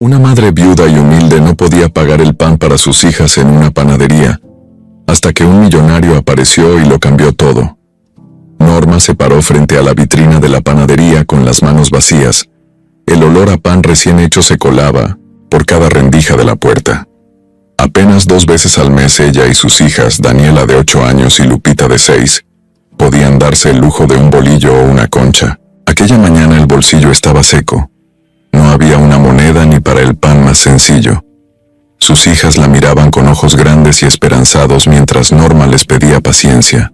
Una madre viuda y humilde no podía pagar el pan para sus hijas en una panadería, hasta que un millonario apareció y lo cambió todo. Norma se paró frente a la vitrina de la panadería con las manos vacías. El olor a pan recién hecho se colaba por cada rendija de la puerta. Apenas 2 veces al mes ella y sus hijas, Daniela de 8 años y Lupita de 6, podían darse el lujo de un bolillo o una concha. Aquella mañana el bolsillo estaba seco. No había una moneda ni para el pan más sencillo. Sus hijas la miraban con ojos grandes y esperanzados mientras Norma les pedía paciencia.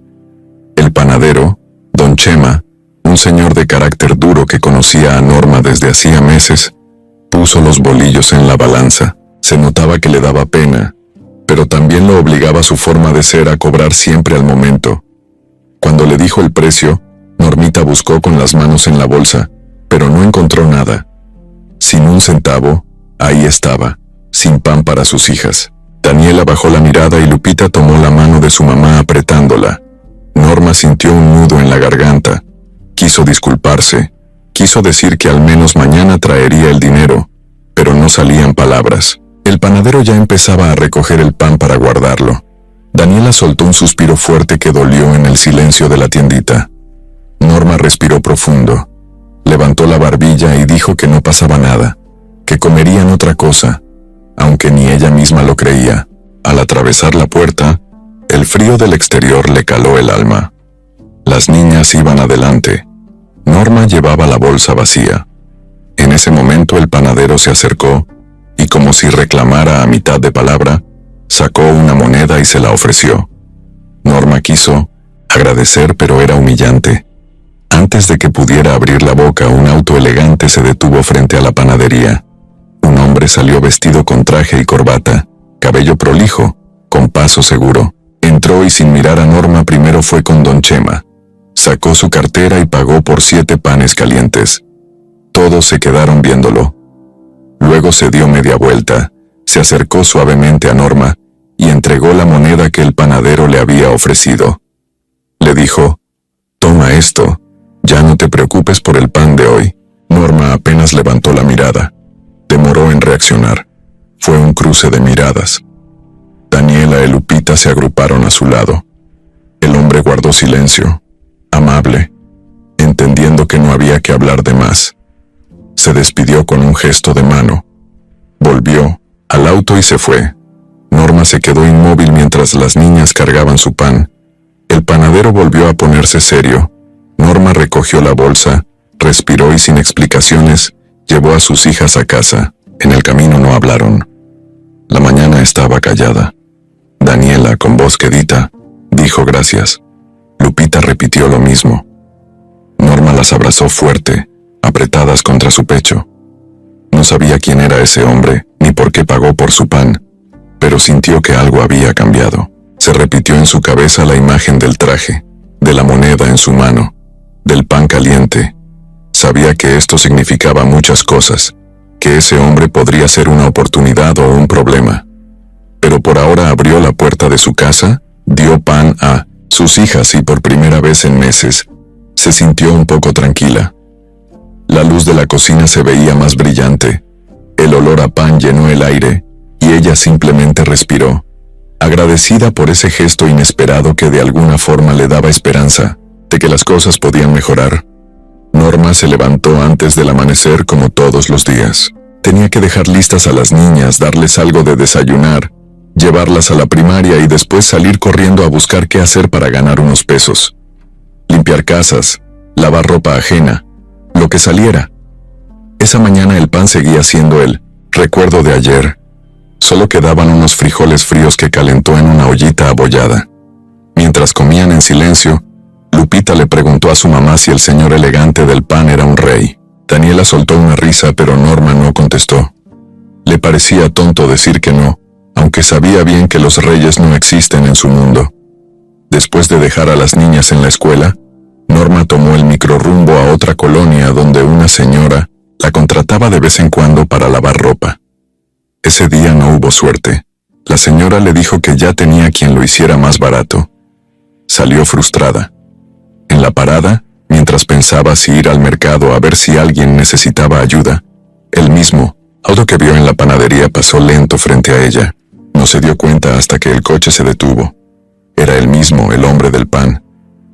El panadero, don Chema, un señor de carácter duro que conocía a Norma desde hacía meses, puso los bolillos en la balanza. Se notaba que le daba pena, pero también lo obligaba su forma de ser a cobrar siempre al momento. Cuando le dijo el precio, Normita buscó con las manos en la bolsa, pero no encontró nada. Sin un centavo, ahí estaba, sin pan para sus hijas. Daniela bajó la mirada y Lupita tomó la mano de su mamá apretándola. Norma sintió un nudo en la garganta. Quiso disculparse, quiso decir que al menos mañana traería el dinero, pero no salían palabras. El panadero ya empezaba a recoger el pan para guardarlo. Daniela soltó un suspiro fuerte que dolió en el silencio de la tiendita. Norma respiró profundo. Levantó la barbilla y dijo que no pasaba nada, que comerían otra cosa, aunque ni ella misma lo creía. Al atravesar la puerta, el frío del exterior le caló el alma. Las niñas iban adelante. Norma llevaba la bolsa vacía. En ese momento el panadero se acercó y, como si reclamara a mitad de palabra, sacó una moneda y se la ofreció. Norma quiso agradecer, pero era humillante. Antes de que pudiera abrir la boca, un auto elegante se detuvo frente a la panadería. Un hombre salió vestido con traje y corbata, cabello prolijo, con paso seguro. Entró y sin mirar a Norma primero fue con don Chema. Sacó su cartera y pagó por 7 panes calientes. Todos se quedaron viéndolo. Luego se dio media vuelta, se acercó suavemente a Norma y entregó la moneda que el panadero le había ofrecido. Le dijo: «Toma esto, ya no te preocupes por el pan de hoy». Norma apenas levantó la mirada. Demoró en reaccionar. Fue un cruce de miradas. Daniela y Lupita se agruparon a su lado. El hombre guardó silencio, amable, entendiendo que no había que hablar de más. Se despidió con un gesto de mano. Volvió al auto y se fue. Norma se quedó inmóvil mientras las niñas cargaban su pan. El panadero volvió a ponerse serio. Norma recogió la bolsa, respiró y sin explicaciones, llevó a sus hijas a casa. En el camino no hablaron. La mañana estaba callada. Daniela, con voz quedita, dijo gracias. Lupita repitió lo mismo. Norma las abrazó fuerte, apretadas contra su pecho. No sabía quién era ese hombre, ni por qué pagó por su pan, pero sintió que algo había cambiado. Se repitió en su cabeza la imagen del traje, de la moneda en su mano, del pan caliente. Sabía que esto significaba muchas cosas, que ese hombre podría ser una oportunidad o un problema. Pero por ahora abrió la puerta de su casa, dio pan a sus hijas y por primera vez en meses, se sintió un poco tranquila. La luz de la cocina se veía más brillante, el olor a pan llenó el aire, y ella simplemente respiró, agradecida por ese gesto inesperado que de alguna forma le daba esperanza de que las cosas podían mejorar. Norma se levantó antes del amanecer como todos los días. Tenía que dejar listas a las niñas, darles algo de desayunar, llevarlas a la primaria y después salir corriendo a buscar qué hacer para ganar unos pesos. Limpiar casas, lavar ropa ajena, lo que saliera. Esa mañana el pan seguía siendo el recuerdo de ayer. Solo quedaban unos frijoles fríos que calentó en una ollita abollada. Mientras comían en silencio, Lupita le preguntó a su mamá si el señor elegante del pan era un rey. Daniela soltó una risa, pero Norma no contestó. Le parecía tonto decir que no, aunque sabía bien que los reyes no existen en su mundo. Después de dejar a las niñas en la escuela, Norma tomó el microrrumbo a otra colonia donde una señora la contrataba de vez en cuando para lavar ropa. Ese día no hubo suerte. La señora le dijo que ya tenía quien lo hiciera más barato. Salió frustrada. En la parada, mientras pensaba si ir al mercado a ver si alguien necesitaba ayuda, él mismo, auto que vio en la panadería pasó lento frente a ella. No se dio cuenta hasta que el coche se detuvo. Era él mismo, el hombre del pan.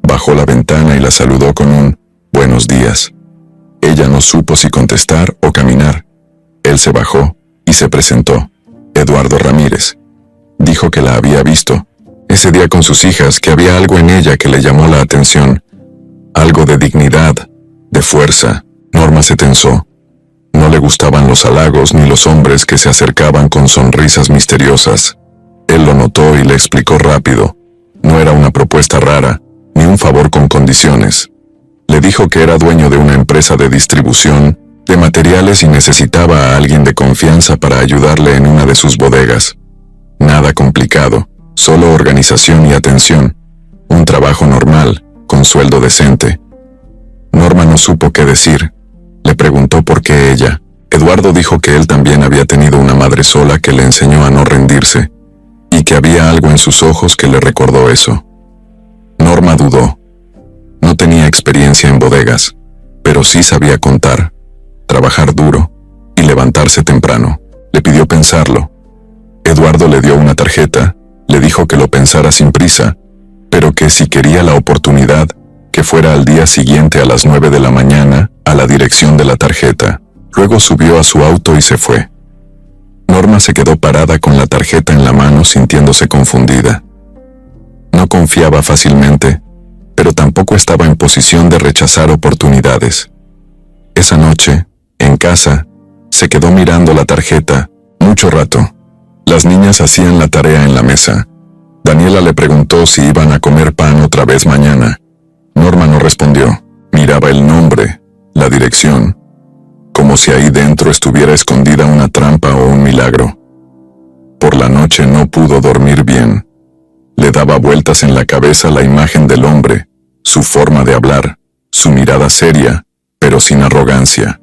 Bajó la ventana y la saludó con un «buenos días». Ella no supo si contestar o caminar. Él se bajó y se presentó. Eduardo Ramírez. Dijo que la había visto ese día con sus hijas, que había algo en ella que le llamó la atención. Algo de dignidad, de fuerza. Norma se tensó. No le gustaban los halagos ni los hombres que se acercaban con sonrisas misteriosas. Él lo notó y le explicó rápido. No era una propuesta rara, ni un favor con condiciones. Le dijo que era dueño de una empresa de distribución de materiales y necesitaba a alguien de confianza para ayudarle en una de sus bodegas. Nada complicado, solo organización y atención. Un trabajo normal, con sueldo decente. Norma no supo qué decir. Le preguntó por qué ella. Eduardo dijo que él también había tenido una madre sola que le enseñó a no rendirse, y que había algo en sus ojos que le recordó eso. Norma dudó. No tenía experiencia en bodegas, pero sí sabía contar, trabajar duro y levantarse temprano. Le pidió pensarlo. Eduardo le dio una tarjeta, le dijo que lo pensara sin prisa, pero que si quería la oportunidad, que fuera al día siguiente a las 9 de la mañana a la dirección de la tarjeta. Luego subió a su auto y se fue. Norma se quedó parada con la tarjeta en la mano, sintiéndose confundida. No confiaba fácilmente, pero tampoco estaba en posición de rechazar oportunidades. Esa noche, en casa, se quedó mirando la tarjeta mucho rato. Las niñas hacían la tarea en la mesa. Daniela le preguntó si iban a comer pan otra vez mañana. Norma no respondió. Miraba el nombre, la dirección, como si ahí dentro estuviera escondida una trampa o un milagro. Por la noche no pudo dormir bien. Le daba vueltas en la cabeza la imagen del hombre, su forma de hablar, su mirada seria, pero sin arrogancia.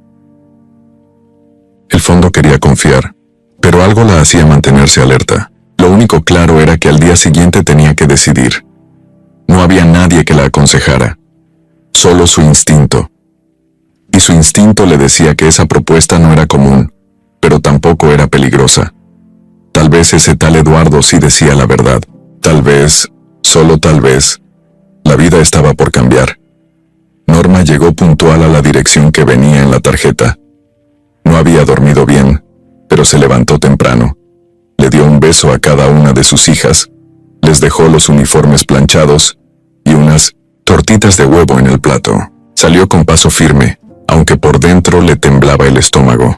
El fondo quería confiar, pero algo la hacía mantenerse alerta. Lo único claro era que al día siguiente tenía que decidir. No había nadie que la aconsejara, solo su instinto. Y su instinto le decía que esa propuesta no era común, pero tampoco era peligrosa. Tal vez ese tal Eduardo sí decía la verdad. Tal vez, solo tal vez, la vida estaba por cambiar. Norma llegó puntual a la dirección que venía en la tarjeta. No había dormido bien, pero se levantó temprano. Le dio un beso a cada una de sus hijas, les dejó los uniformes planchados y unas tortitas de huevo en el plato. Salió con paso firme, aunque por dentro le temblaba el estómago.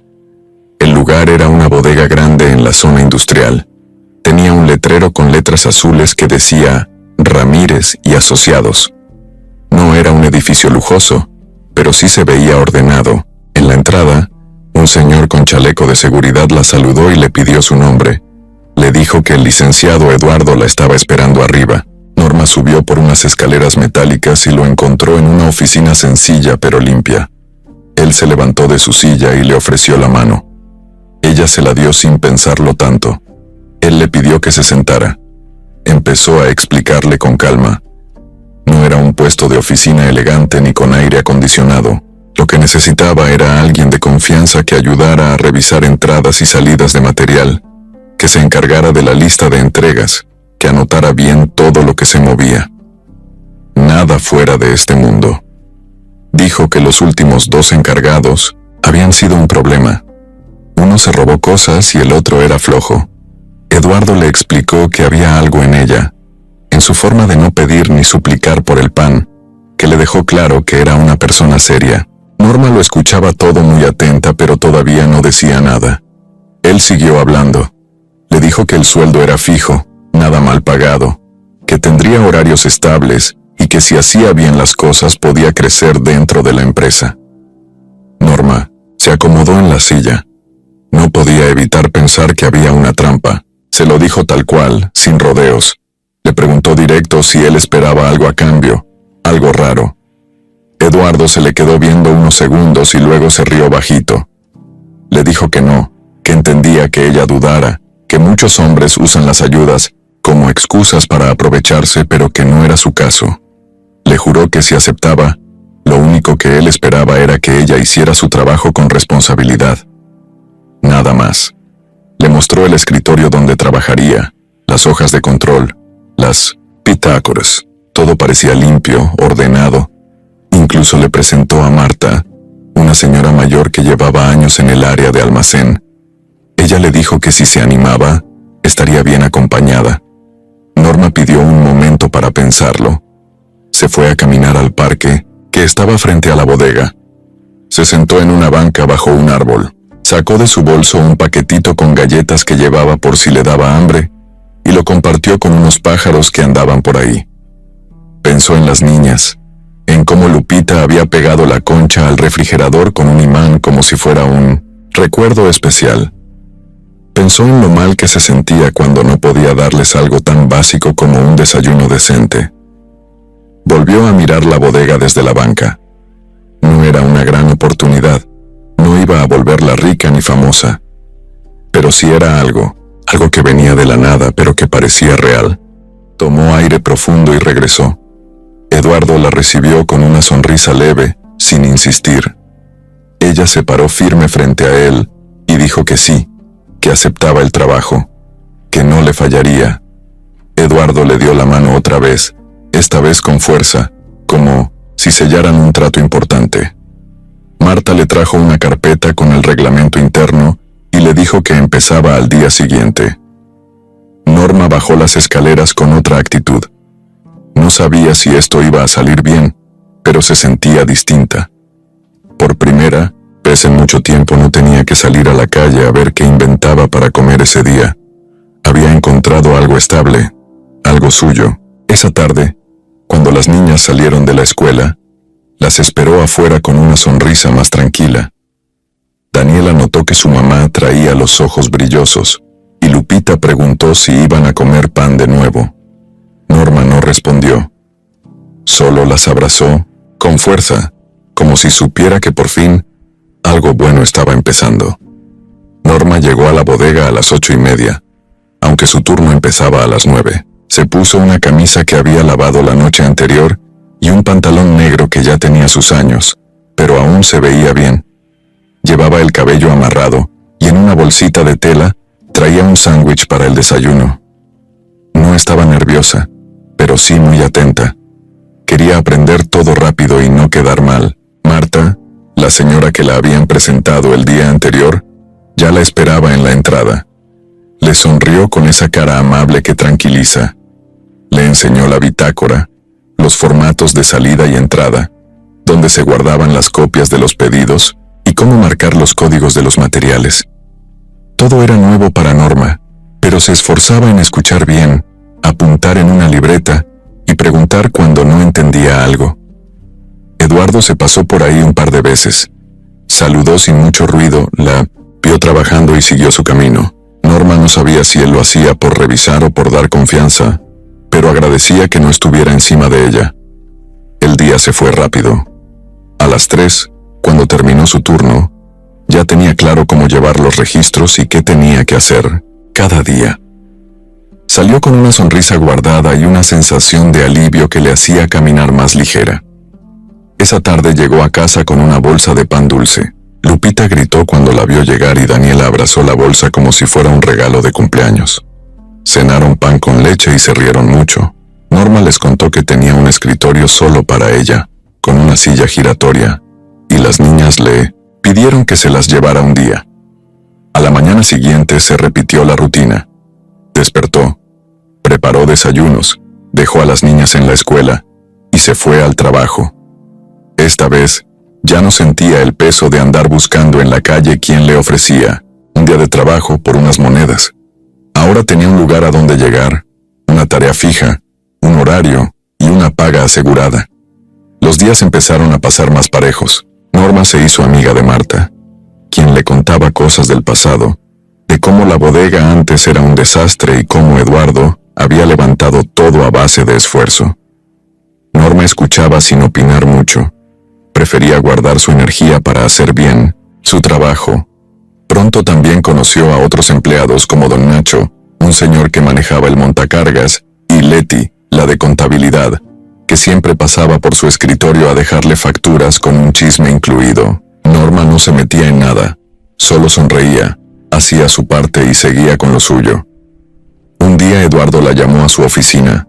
El lugar era una bodega grande en la zona industrial. Tenía un letrero con letras azules que decía Ramírez y Asociados. No era un edificio lujoso, pero sí se veía ordenado. En la entrada, un señor con chaleco de seguridad la saludó y le pidió su nombre. Le dijo que el licenciado Eduardo la estaba esperando arriba. Norma subió por unas escaleras metálicas y lo encontró en una oficina sencilla pero limpia. Él se levantó de su silla y le ofreció la mano. Ella se la dio sin pensarlo tanto. Él le pidió que se sentara. Empezó a explicarle con calma. No era un puesto de oficina elegante ni con aire acondicionado. Lo que necesitaba era alguien de confianza que ayudara a revisar entradas y salidas de material, que se encargara de la lista de entregas, que anotara bien todo lo que se movía. Nada fuera de este mundo. Dijo que los últimos 2 encargados habían sido un problema. Uno se robó cosas y el otro era flojo. Eduardo le explicó que había algo en ella, en su forma de no pedir ni suplicar por el pan, que le dejó claro que era una persona seria. Norma lo escuchaba todo muy atenta, pero todavía no decía nada. Él siguió hablando. Le dijo que el sueldo era fijo, nada mal pagado, que tendría horarios estables y que si hacía bien las cosas podía crecer dentro de la empresa. Norma se acomodó en la silla. No podía evitar pensar que había una trampa. Se lo dijo tal cual, sin rodeos. Le preguntó directo si él esperaba algo a cambio, algo raro. Eduardo se le quedó viendo unos segundos y luego se rió bajito. Le dijo que no, que entendía que ella dudara, que muchos hombres usan las ayudas como excusas para aprovecharse, pero que no era su caso. Le juró que si aceptaba, lo único que él esperaba era que ella hiciera su trabajo con responsabilidad. nada más. Le mostró el escritorio donde trabajaría, las hojas de control, las bitácoras. Todo parecía limpio, ordenado. Incluso le presentó a Marta, una señora mayor que llevaba años en el área de almacén. Ella le dijo que si se animaba, estaría bien acompañada. Norma pidió un momento para pensarlo. Se fue a caminar al parque, que estaba frente a la bodega. Se sentó en una banca bajo un árbol. Sacó de su bolso un paquetito con galletas que llevaba por si le daba hambre y lo compartió con unos pájaros que andaban por ahí. Pensó en las niñas, en cómo Lupita había pegado la concha al refrigerador con un imán como si fuera un recuerdo especial. Pensó en lo mal que se sentía cuando no podía darles algo tan básico como un desayuno decente. Volvió a mirar la bodega desde la banca. No era una gran oportunidad, no iba a volverla rica ni famosa, pero sí era algo que venía de la nada pero que parecía real. Tomó aire profundo y regresó. Eduardo la recibió con una sonrisa leve, sin insistir. Ella se paró firme frente a él y dijo que sí, que aceptaba el trabajo, que no le fallaría. Eduardo le dio la mano otra vez, esta vez con fuerza, como si sellaran un trato importante. Marta le trajo una carpeta con el reglamento interno y le dijo que empezaba al día siguiente. Norma bajó las escaleras con otra actitud. No sabía si esto iba a salir bien, pero se sentía distinta. Por primera vez en mucho tiempo no tenía que salir a la calle a ver qué inventaba para comer ese día. Había encontrado algo estable, algo suyo. Esa tarde, cuando las niñas salieron de la escuela, las esperó afuera con una sonrisa más tranquila. Daniela notó que su mamá traía los ojos brillosos, y Lupita preguntó si iban a comer pan de nuevo. Norma no respondió. Solo las abrazó, con fuerza, como si supiera que por fin algo bueno estaba empezando. Norma llegó a la bodega a las 8:30, aunque su turno empezaba a las 9. Se puso una camisa que había lavado la noche anterior y un pantalón negro que ya tenía sus años, pero aún se veía bien. Llevaba el cabello amarrado y en una bolsita de tela traía un sándwich para el desayuno. No estaba nerviosa, pero sí muy atenta. Quería aprender todo rápido y no quedar mal. Marta, la señora que la habían presentado el día anterior, ya la esperaba en la entrada. Le sonrió con esa cara amable que tranquiliza. Le enseñó la bitácora, los formatos de salida y entrada, donde se guardaban las copias de los pedidos y cómo marcar los códigos de los materiales. Todo era nuevo para Norma, pero se esforzaba en escuchar bien, apuntar en una libreta y preguntar cuando no entendía algo. Eduardo se pasó por ahí un par de veces. Saludó sin mucho ruido, la vio trabajando y siguió su camino. Norma no sabía si él lo hacía por revisar o por dar confianza, pero agradecía que no estuviera encima de ella. El día se fue rápido. A las 3, cuando terminó su turno, ya tenía claro cómo llevar los registros y qué tenía que hacer cada día. Salió con una sonrisa guardada y una sensación de alivio que le hacía caminar más ligera. Esa tarde llegó a casa con una bolsa de pan dulce. Lupita gritó cuando la vio llegar y Daniela abrazó la bolsa como si fuera un regalo de cumpleaños. Cenaron pan con leche y se rieron mucho. Norma les contó que tenía un escritorio solo para ella, con una silla giratoria, y las niñas le pidieron que se las llevara un día. A la mañana siguiente se repitió la rutina. Despertó, preparó desayunos, dejó a las niñas en la escuela y se fue al trabajo. Esta vez, ya no sentía el peso de andar buscando en la calle quién le ofrecía un día de trabajo por unas monedas. Ahora tenía un lugar a donde llegar, una tarea fija, un horario y una paga asegurada. Los días empezaron a pasar más parejos. Norma se hizo amiga de Marta, quien le contaba cosas del pasado, de cómo la bodega antes era un desastre y cómo Eduardo había levantado todo a base de esfuerzo. Norma escuchaba sin opinar mucho. Prefería guardar su energía para hacer bien su trabajo. Pronto también conoció a otros empleados como don Nacho, un señor que manejaba el montacargas, y Leti, la de contabilidad, que siempre pasaba por su escritorio a dejarle facturas con un chisme incluido. Norma no se metía en nada, solo sonreía, hacía su parte y seguía con lo suyo. Un día Eduardo la llamó a su oficina.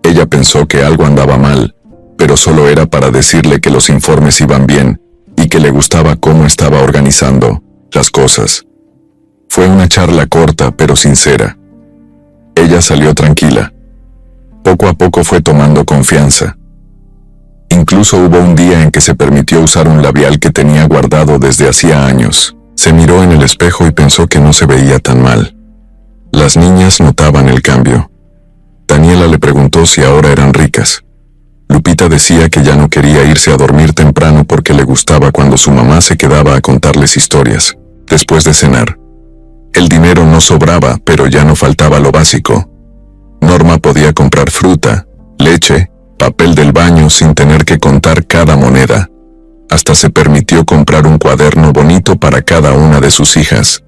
Ella pensó que algo andaba mal, pero solo era para decirle que los informes iban bien y que le gustaba cómo estaba organizando las cosas. Fue una charla corta pero sincera. Ella salió tranquila. Poco a poco fue tomando confianza. Incluso hubo un día en que se permitió usar un labial que tenía guardado desde hacía años. Se miró en el espejo y pensó que no se veía tan mal. Las niñas notaban el cambio. Daniela le preguntó si ahora eran ricas. Lupita decía que ya no quería irse a dormir temprano porque le gustaba cuando su mamá se quedaba a contarles historias, después de cenar. El dinero no sobraba, pero ya no faltaba lo básico. Norma podía comprar fruta, leche, papel del baño sin tener que contar cada moneda. Hasta se permitió comprar un cuaderno bonito para cada una de sus hijas.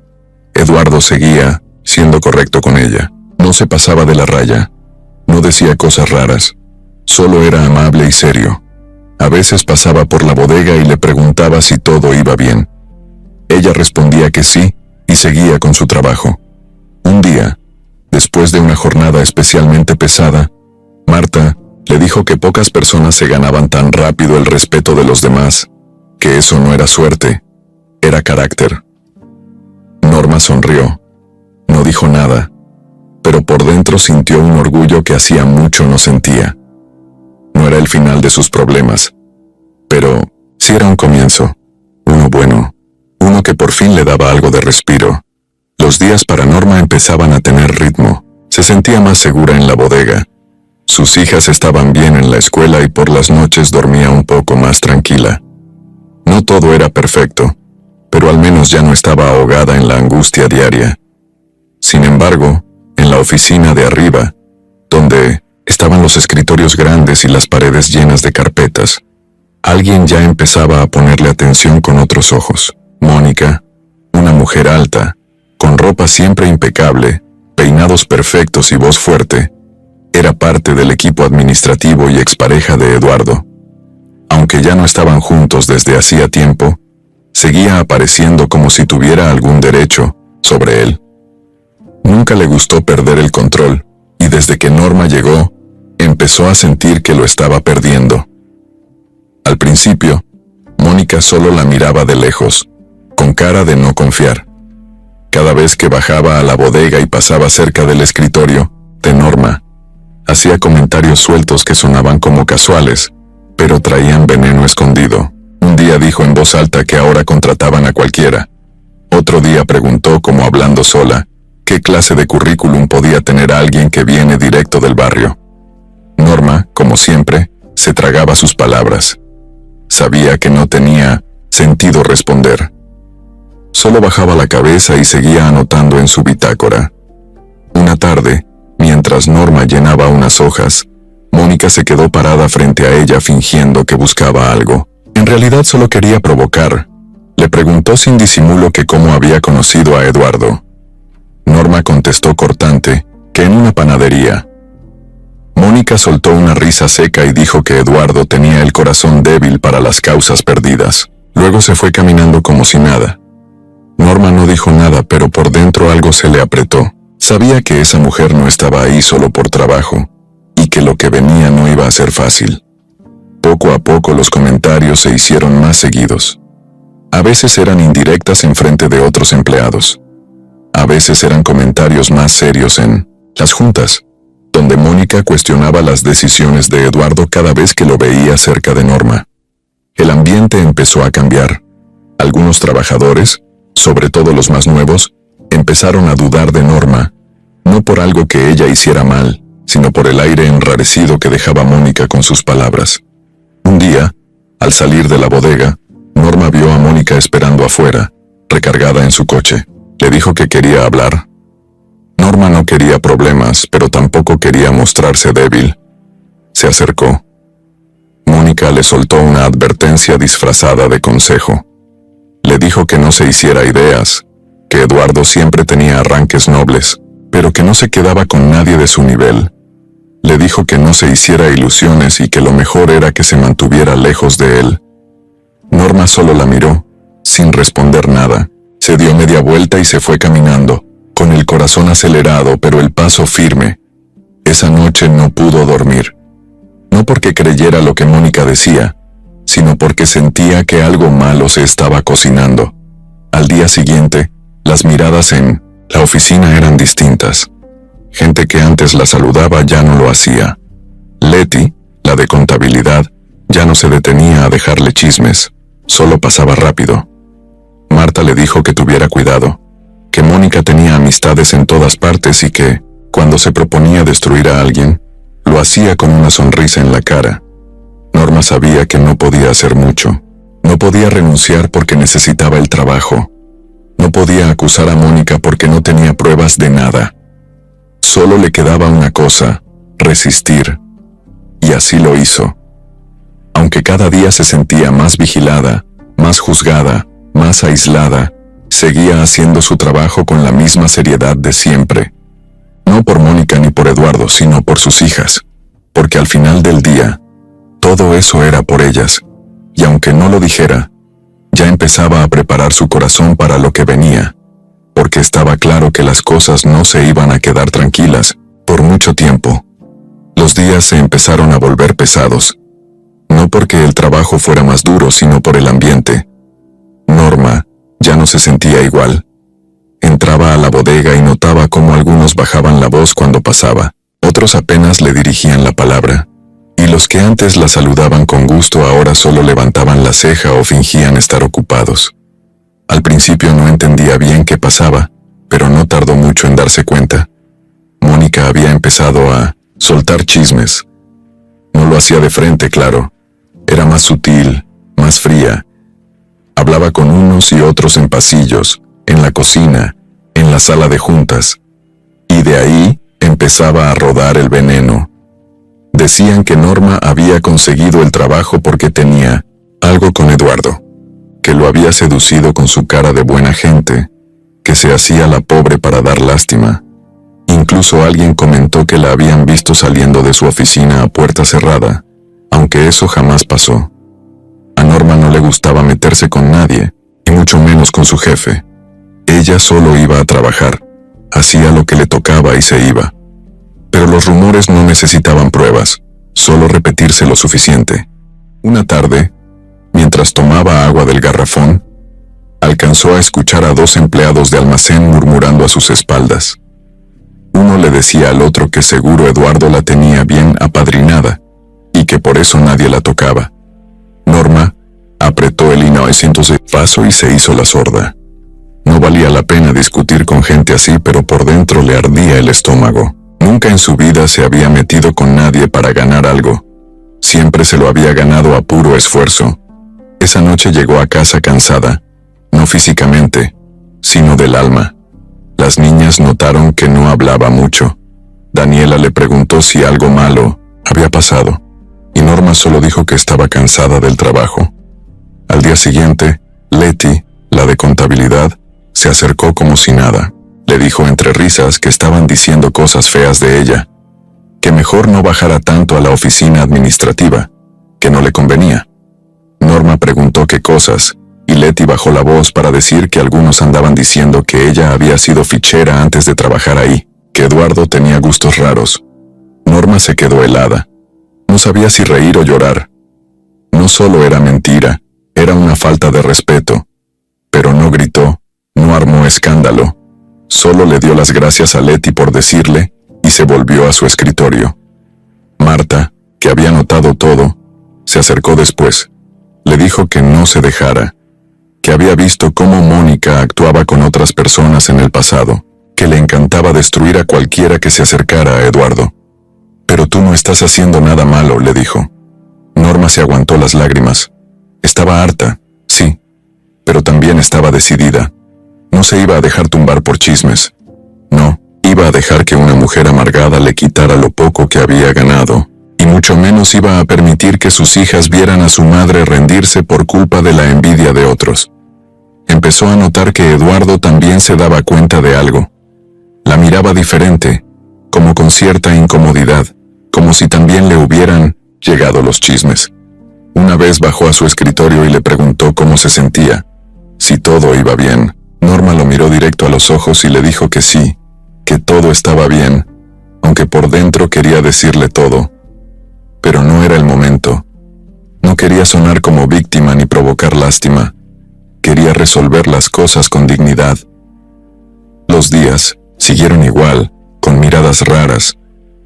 Eduardo seguía siendo correcto con ella. No se pasaba de la raya. No decía cosas raras. Solo era amable y serio. A veces pasaba por la bodega y le preguntaba si todo iba bien. Ella respondía que sí y seguía con su trabajo. Un día, después de una jornada especialmente pesada, Marta le dijo que pocas personas se ganaban tan rápido el respeto de los demás, que eso no era suerte, era carácter. Norma sonrió. No dijo nada, pero por dentro sintió un orgullo que hacía mucho no sentía. No era el final de sus problemas, pero sí era un comienzo, uno bueno, uno que por fin le daba algo de respiro. Los días para Norma empezaban a tener ritmo, se sentía más segura en la bodega. Sus hijas estaban bien en la escuela y por las noches dormía un poco más tranquila. No todo era perfecto, pero al menos ya no estaba ahogada en la angustia diaria. Sin embargo, en la oficina de arriba, donde estaban los escritorios grandes y las paredes llenas de carpetas, alguien ya empezaba a ponerle atención con otros ojos. Mónica, una mujer alta, con ropa siempre impecable, peinados perfectos y voz fuerte, era parte del equipo administrativo y expareja de Eduardo. Aunque ya no estaban juntos desde hacía tiempo, seguía apareciendo como si tuviera algún derecho sobre él. Nunca le gustó perder el control, y desde que Norma llegó, empezó a sentir que lo estaba perdiendo. Al principio, Mónica solo la miraba de lejos, con cara de no confiar. Cada vez que bajaba a la bodega y pasaba cerca del escritorio de Norma, hacía comentarios sueltos que sonaban como casuales, pero traían veneno escondido. Un día dijo en voz alta que ahora contrataban a cualquiera. Otro día preguntó, como hablando sola, qué clase de currículum podía tener alguien que viene directo del barrio. Norma, como siempre, se tragaba sus palabras. Sabía que no tenía sentido responder. Solo bajaba la cabeza y seguía anotando en su bitácora. Una tarde, mientras Norma llenaba unas hojas, Mónica se quedó parada frente a ella fingiendo que buscaba algo. En realidad solo quería provocar. Le preguntó sin disimulo que cómo había conocido a Eduardo. Norma contestó cortante que en una panadería. Mónica soltó una risa seca y dijo que Eduardo tenía el corazón débil para las causas perdidas. Luego se fue caminando como si nada. Norma no dijo nada, pero por dentro algo se le apretó. Sabía que esa mujer no estaba ahí solo por trabajo, y que lo que venía no iba a ser fácil. Poco a poco los comentarios se hicieron más seguidos. A veces eran indirectas en frente de otros empleados. A veces eran comentarios más serios en las juntas, donde Mónica cuestionaba las decisiones de Eduardo cada vez que lo veía cerca de Norma. El ambiente empezó a cambiar. Algunos trabajadores, sobre todo los más nuevos, empezaron a dudar de Norma, no por algo que ella hiciera mal, sino por el aire enrarecido que dejaba Mónica con sus palabras. Un día, al salir de la bodega, Norma vio a Mónica esperando afuera, recargada en su coche. Le dijo que quería hablar. Norma no quería problemas, pero tampoco quería mostrarse débil. Se acercó. Mónica le soltó una advertencia disfrazada de consejo. Le dijo que no se hiciera ideas, que Eduardo siempre tenía arranques nobles, pero que no se quedaba con nadie de su nivel. Le dijo que no se hiciera ilusiones y que lo mejor era que se mantuviera lejos de él. Norma solo la miró, sin responder nada. Se dio media vuelta y se fue caminando, con el corazón acelerado pero el paso firme. Esa noche no pudo dormir. No porque creyera lo que Mónica decía, sino porque sentía que algo malo se estaba cocinando. Al día siguiente, las miradas en la oficina eran distintas. Gente que antes la saludaba ya no lo hacía. Leti, la de contabilidad, ya no se detenía a dejarle chismes, solo pasaba rápido. Marta le dijo que tuviera cuidado, que Mónica tenía amistades en todas partes y que, cuando se proponía destruir a alguien, lo hacía con una sonrisa en la cara. Norma sabía que no podía hacer mucho. No podía renunciar porque necesitaba el trabajo. No podía acusar a Mónica porque no tenía pruebas de nada. Solo le quedaba una cosa: resistir. Y así lo hizo. Aunque cada día se sentía más vigilada, más juzgada, más aislada, seguía haciendo su trabajo con la misma seriedad de siempre. No por Mónica ni por Eduardo, sino por sus hijas. Porque al final del día, todo eso era por ellas. Y aunque no lo dijera, ya empezaba a preparar su corazón para lo que venía. Porque estaba claro que las cosas no se iban a quedar tranquilas por mucho tiempo. Los días se empezaron a volver pesados. No porque el trabajo fuera más duro, sino por el ambiente. Norma ya no se sentía igual. Entraba a la bodega y notaba cómo algunos bajaban la voz cuando pasaba, otros apenas le dirigían la palabra, y los que antes la saludaban con gusto ahora solo levantaban la ceja o fingían estar ocupados. Al principio no entendía bien qué pasaba, pero no tardó mucho en darse cuenta. Mónica había empezado a soltar chismes. No lo hacía de frente, claro. Era más sutil, más fría. Hablaba con unos y otros en pasillos, en la cocina, en la sala de juntas. Y de ahí empezaba a rodar el veneno. Decían que Norma había conseguido el trabajo porque tenía algo con Eduardo, que lo había seducido con su cara de buena gente, que se hacía la pobre para dar lástima. Incluso alguien comentó que la habían visto saliendo de su oficina a puerta cerrada, aunque eso jamás pasó. A Norma no le gustaba meterse con nadie, y mucho menos con su jefe. Ella solo iba a trabajar, hacía lo que le tocaba y se iba. Pero los rumores no necesitaban pruebas, solo repetirse lo suficiente. Una tarde, mientras tomaba agua del garrafón, alcanzó a escuchar a 2 empleados de almacén murmurando a sus espaldas. Uno le decía al otro que seguro Eduardo la tenía bien apadrinada, y que por eso nadie la tocaba. Norma apretó el I-900 de paso y se hizo la sorda. No valía la pena discutir con gente así, pero por dentro le ardía el estómago. Nunca en su vida se había metido con nadie para ganar algo. Siempre se lo había ganado a puro esfuerzo. Esa noche llegó a casa cansada, no físicamente, sino del alma. Las niñas notaron que no hablaba mucho. Daniela le preguntó si algo malo había pasado, y Norma solo dijo que estaba cansada del trabajo. Al día siguiente, Leti, la de contabilidad, se acercó como si nada. Le dijo entre risas que estaban diciendo cosas feas de ella, que mejor no bajara tanto a la oficina administrativa, que no le convenía. Norma preguntó qué cosas, y Leti bajó la voz para decir que algunos andaban diciendo que ella había sido fichera antes de trabajar ahí, que Eduardo tenía gustos raros. Norma se quedó helada. No sabía si reír o llorar. No solo era mentira, era una falta de respeto. Pero no gritó, no armó escándalo. Solo le dio las gracias a Leti por decirle, y se volvió a su escritorio. Marta, que había notado todo, se acercó después. Le dijo que no se dejara, que había visto cómo Mónica actuaba con otras personas en el pasado, que le encantaba destruir a cualquiera que se acercara a Eduardo. Pero tú no estás haciendo nada malo, le dijo. Norma se aguantó las lágrimas. Estaba harta, sí, pero también estaba decidida. No se iba a dejar tumbar por chismes. No, iba a dejar que una mujer amargada le quitara lo poco que había ganado, y mucho menos iba a permitir que sus hijas vieran a su madre rendirse por culpa de la envidia de otros. Empezó a notar que Eduardo también se daba cuenta de algo. La miraba diferente, como con cierta incomodidad, como si también le hubieran llegado los chismes. Una vez bajó a su escritorio y le preguntó cómo se sentía, si todo iba bien. Norma lo miró directo a los ojos y le dijo que sí, que todo estaba bien, aunque por dentro quería decirle todo. Pero no era el momento. No quería sonar como víctima ni provocar lástima. Quería resolver las cosas con dignidad. Los días siguieron igual, con miradas raras,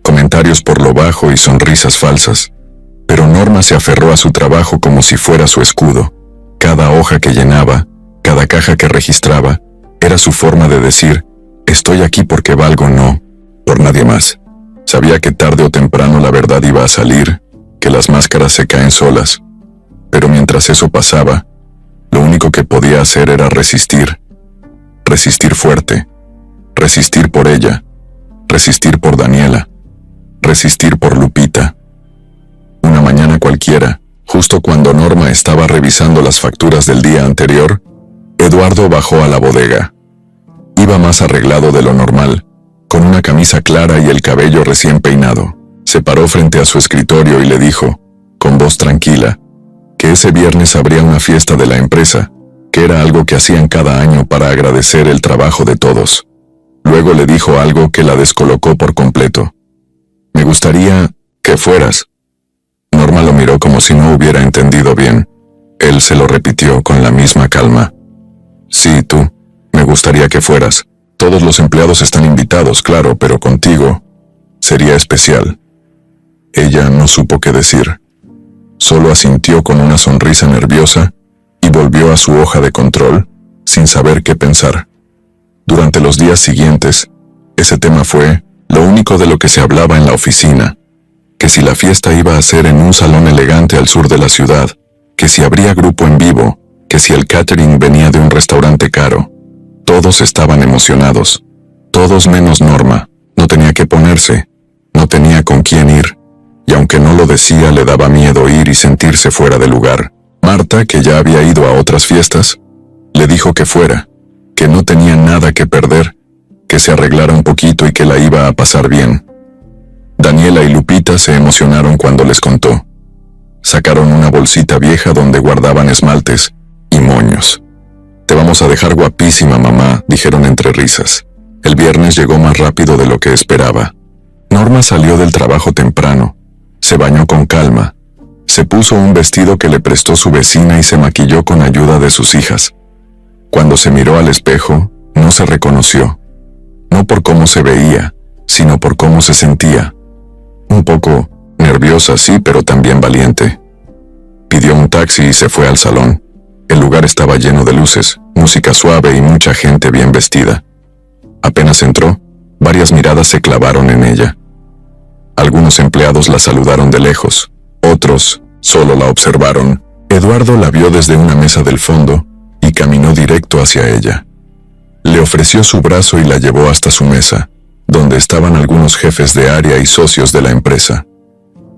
comentarios por lo bajo y sonrisas falsas. Pero Norma se aferró a su trabajo como si fuera su escudo. Cada hoja que llenaba, cada caja que registraba, era su forma de decir, estoy aquí porque valgo, no por nadie más. Sabía que tarde o temprano la verdad iba a salir, que las máscaras se caen solas. Pero mientras eso pasaba, lo único que podía hacer era resistir. Resistir fuerte. Resistir por ella. Resistir por Daniela. Resistir por Lupita. Una mañana cualquiera, justo cuando Norma estaba revisando las facturas del día anterior, Eduardo bajó a la bodega. Iba más arreglado de lo normal, con una camisa clara y el cabello recién peinado. Se paró frente a su escritorio y le dijo, con voz tranquila, que ese viernes habría una fiesta de la empresa, que era algo que hacían cada año para agradecer el trabajo de todos. Luego le dijo algo que la descolocó por completo. Me gustaría que fueras. Norma lo miró como si no hubiera entendido bien. Él se lo repitió con la misma calma. Sí, tú. Me gustaría que fueras. Todos los empleados están invitados, claro, pero contigo sería especial. Ella no supo qué decir. Solo asintió con una sonrisa nerviosa y volvió a su hoja de control, sin saber qué pensar. Durante los días siguientes, ese tema fue lo único de lo que se hablaba en la oficina. Que si la fiesta iba a ser en un salón elegante al sur de la ciudad, que si habría grupo en vivo, que si el catering venía de un restaurante caro. Todos estaban emocionados. Todos menos Norma. No tenía que ponerse. No tenía con quién ir. Y aunque no lo decía, le daba miedo ir y sentirse fuera de lugar. Marta, que ya había ido a otras fiestas, le dijo que fuera, que no tenía nada que perder, que se arreglara un poquito y que la iba a pasar bien. Daniela y Lupita se emocionaron cuando les contó. Sacaron una bolsita vieja donde guardaban esmaltes y moños. Te vamos a dejar guapísima, mamá, dijeron entre risas. El viernes llegó más rápido de lo que esperaba. Norma salió del trabajo temprano. Se bañó con calma. Se puso un vestido que le prestó su vecina y se maquilló con ayuda de sus hijas. Cuando se miró al espejo, no se reconoció. No por cómo se veía, sino por cómo se sentía. Un poco nerviosa, sí, pero también valiente. Pidió un taxi y se fue al salón. El lugar estaba lleno de luces, música suave y mucha gente bien vestida. Apenas entró, varias miradas se clavaron en ella. Algunos empleados la saludaron de lejos, otros solo la observaron. Eduardo la vio desde una mesa del fondo y caminó directo hacia ella. Le ofreció su brazo y la llevó hasta su mesa, donde estaban algunos jefes de área y socios de la empresa.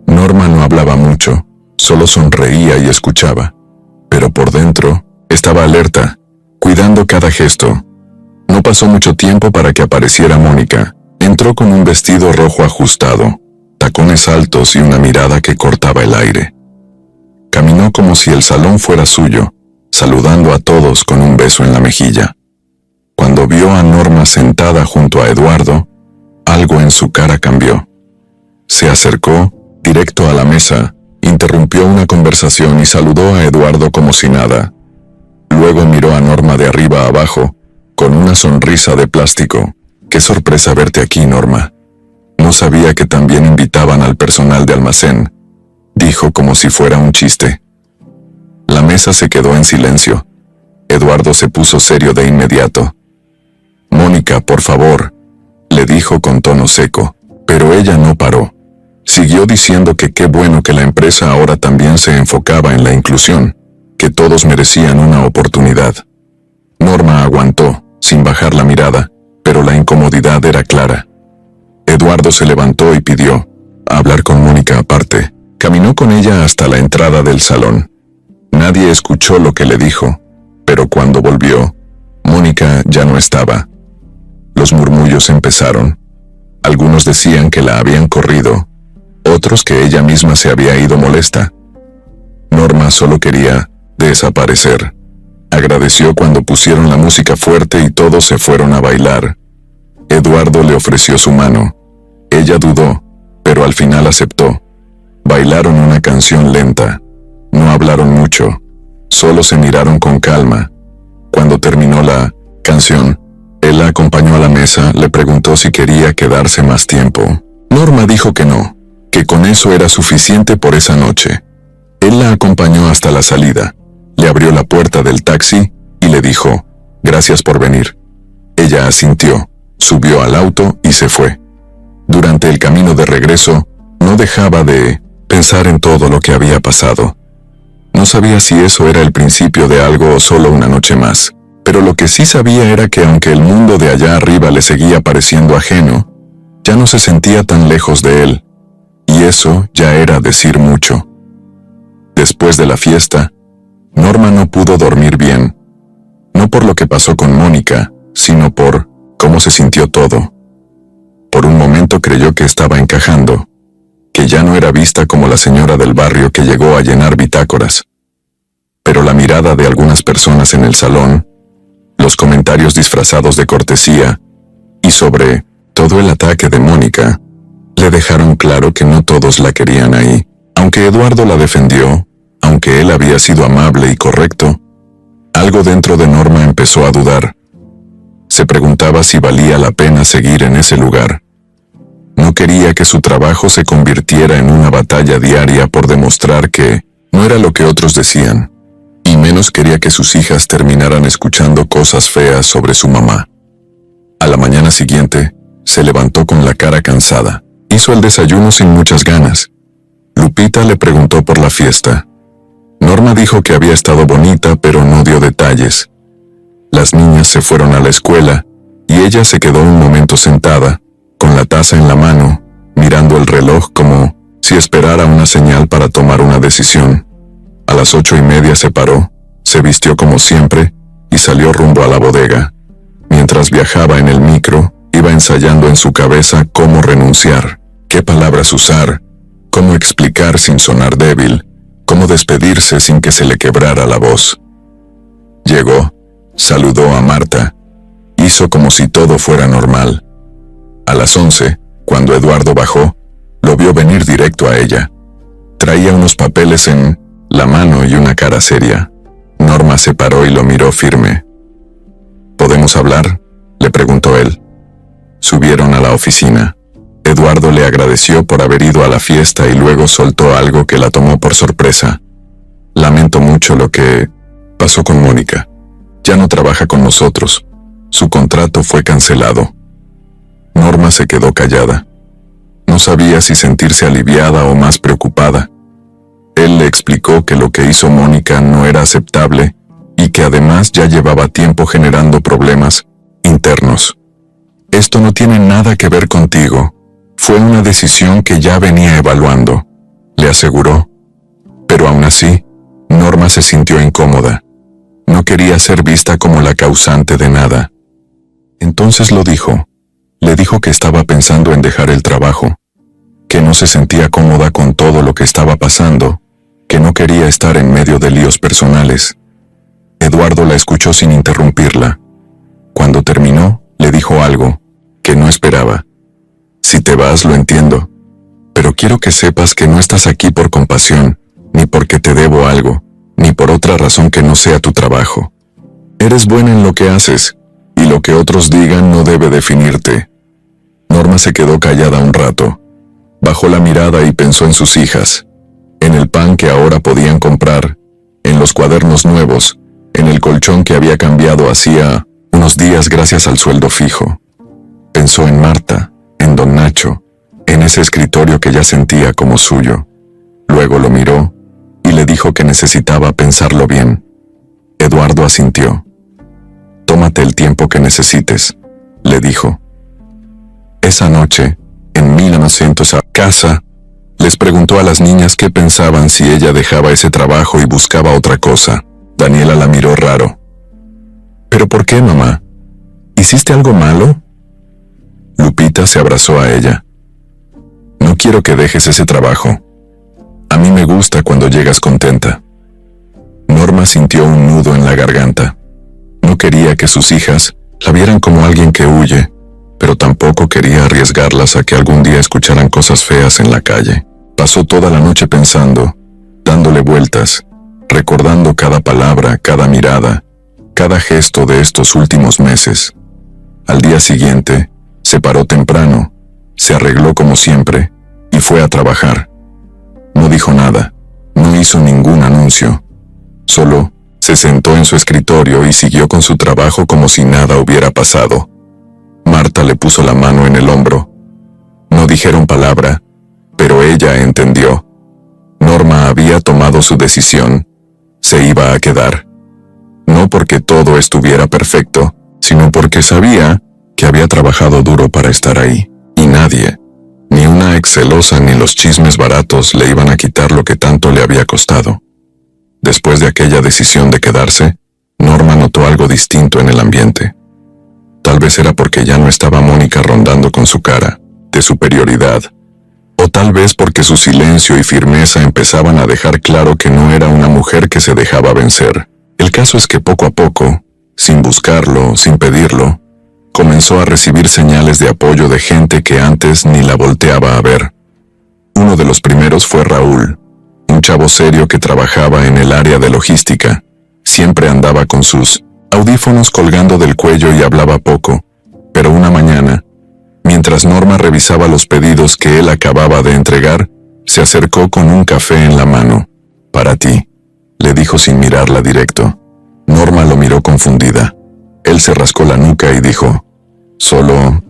Norma no hablaba mucho, solo sonreía y escuchaba. Pero por dentro, estaba alerta, cuidando cada gesto. No pasó mucho tiempo para que apareciera Mónica. Entró con un vestido rojo ajustado, tacones altos y una mirada que cortaba el aire. Caminó como si el salón fuera suyo, saludando a todos con un beso en la mejilla. Cuando vio a Norma sentada junto a Eduardo, algo en su cara cambió. Se acercó, directo a la mesa, interrumpió una conversación y saludó a Eduardo como si nada. Luego miró a Norma de arriba a abajo, con una sonrisa de plástico. «Qué sorpresa verte aquí, Norma. No sabía que también invitaban al personal de almacén», dijo como si fuera un chiste. La mesa se quedó en silencio. Eduardo se puso serio de inmediato. «Mónica, por favor», le dijo con tono seco, pero ella no paró. Siguió diciendo que qué bueno que la empresa ahora también se enfocaba en la inclusión, que todos merecían una oportunidad. Norma aguantó, sin bajar la mirada, pero la incomodidad era clara. Eduardo se levantó y pidió hablar con Mónica aparte. Caminó con ella hasta la entrada del salón. Nadie escuchó lo que le dijo, pero cuando volvió, Mónica ya no estaba. Los murmullos empezaron. Algunos decían que la habían corrido, otros que ella misma se había ido molesta. Norma solo quería desaparecer. Agradeció cuando pusieron la música fuerte y todos se fueron a bailar. Eduardo le ofreció su mano. Ella dudó, pero al final aceptó. Bailaron una canción lenta. No hablaron mucho. Solo se miraron con calma. Cuando terminó la canción, él la acompañó a la mesa, le preguntó si quería quedarse más tiempo. Norma dijo que no, que con eso era suficiente por esa noche. Él la acompañó hasta la salida. Le abrió la puerta del taxi y le dijo, «Gracias por venir». Ella asintió, subió al auto y se fue. Durante el camino de regreso, no dejaba de pensar en todo lo que había pasado. No sabía si eso era el principio de algo o solo una noche más, pero lo que sí sabía era que aunque el mundo de allá arriba le seguía pareciendo ajeno, ya no se sentía tan lejos de él, y eso ya era decir mucho. Después de la fiesta, Norma no pudo dormir bien, no por lo que pasó con Mónica, sino por cómo se sintió todo. Por un momento creyó que estaba encajando, que ya no era vista como la señora del barrio que llegó a llenar bitácoras. Pero la mirada de algunas personas en el salón, los comentarios disfrazados de cortesía, y sobre todo el ataque de Mónica, le dejaron claro que no todos la querían ahí. Aunque Eduardo la defendió, aunque él había sido amable y correcto, algo dentro de Norma empezó a dudar. Se preguntaba si valía la pena seguir en ese lugar. No quería que su trabajo se convirtiera en una batalla diaria por demostrar que no era lo que otros decían, y menos quería que sus hijas terminaran escuchando cosas feas sobre su mamá. A la mañana siguiente, se levantó con la cara cansada. Hizo el desayuno sin muchas ganas. Lupita le preguntó por la fiesta. Norma dijo que había estado bonita, pero no dio detalles. Las niñas se fueron a la escuela, y ella se quedó un momento sentada, con la taza en la mano, mirando el reloj como si esperara una señal para tomar una decisión. A las 8:30 se paró, se vistió como siempre, y salió rumbo a la bodega. Mientras viajaba en el micro, iba ensayando en su cabeza cómo renunciar, qué palabras usar, cómo explicar sin sonar débil, cómo despedirse sin que se le quebrara la voz. Llegó, saludó a Marta, hizo como si todo fuera normal. A las 11, cuando Eduardo bajó, lo vio venir directo a ella. Traía unos papeles en la mano y una cara seria. Norma se paró y lo miró firme. ¿Podemos hablar?, le preguntó él. Subieron a la oficina. Eduardo le agradeció por haber ido a la fiesta y luego soltó algo que la tomó por sorpresa. Lamento mucho lo que pasó con Mónica. Ya no trabaja con nosotros. Su contrato fue cancelado. Norma se quedó callada. No sabía si sentirse aliviada o más preocupada. Él le explicó que lo que hizo Mónica no era aceptable y que además ya llevaba tiempo generando problemas internos. Esto no tiene nada que ver contigo. Fue una decisión que ya venía evaluando, le aseguró. Pero aún así, Norma se sintió incómoda. No quería ser vista como la causante de nada. Entonces lo dijo. Le dijo que estaba pensando en dejar el trabajo, que no se sentía cómoda con todo lo que estaba pasando, que no quería estar en medio de líos personales. Eduardo la escuchó sin interrumpirla. Cuando terminó, le dijo algo que no esperaba. Si te vas, lo entiendo, pero quiero que sepas que no estás aquí por compasión, ni porque te debo algo, ni por otra razón que no sea tu trabajo. Eres buena en lo que haces, y lo que otros digan no debe definirte. Norma se quedó callada un rato. Bajó la mirada y pensó en sus hijas, en el pan que ahora podían comprar, en los cuadernos nuevos, en el colchón que había cambiado hacía unos días gracias al sueldo fijo. Pensó en Marta, en don Nacho, en ese escritorio que ya sentía como suyo. Luego lo miró y le dijo que necesitaba pensarlo bien. Eduardo asintió. Tómate el tiempo que necesites, le dijo. Esa noche, en 1900 a casa, les preguntó a las niñas qué pensaban si ella dejaba ese trabajo y buscaba otra cosa. Daniela la miró raro. ¿Pero por qué, mamá? ¿Hiciste algo malo? Lupita se abrazó a ella. No quiero que dejes ese trabajo. A mí me gusta cuando llegas contenta. Norma sintió un nudo en la garganta. No quería que sus hijas la vieran como alguien que huye, pero tampoco quería arriesgarlas a que algún día escucharan cosas feas en la calle. Pasó toda la noche pensando, dándole vueltas, recordando cada palabra, cada mirada, cada gesto de estos últimos meses. Al día siguiente, se paró temprano, se arregló como siempre y fue a trabajar. No dijo nada, no hizo ningún anuncio. Solo se sentó en su escritorio y siguió con su trabajo como si nada hubiera pasado. Marta le puso la mano en el hombro. No dijeron palabra, pero ella entendió. Norma había tomado su decisión. Se iba a quedar. No porque todo estuviera perfecto, sino porque sabía que había trabajado duro para estar ahí. Y nadie, ni una ex celosa ni los chismes baratos le iban a quitar lo que tanto le había costado. Después de aquella decisión de quedarse, Norma notó algo distinto en el ambiente. Tal vez era porque ya no estaba Mónica rondando con su cara de superioridad, o tal vez porque su silencio y firmeza empezaban a dejar claro que no era una mujer que se dejaba vencer. El caso es que poco a poco, sin buscarlo, sin pedirlo, comenzó a recibir señales de apoyo de gente que antes ni la volteaba a ver. Uno de los primeros fue Raúl, un chavo serio que trabajaba en el área de logística. Siempre andaba con sus audífonos colgando del cuello y hablaba poco, pero una mañana, mientras Norma revisaba los pedidos que él acababa de entregar, se acercó con un café en la mano. «Para ti», le dijo sin mirarla directo. Norma lo miró confundida. Él se rascó la nuca y dijo, «Solo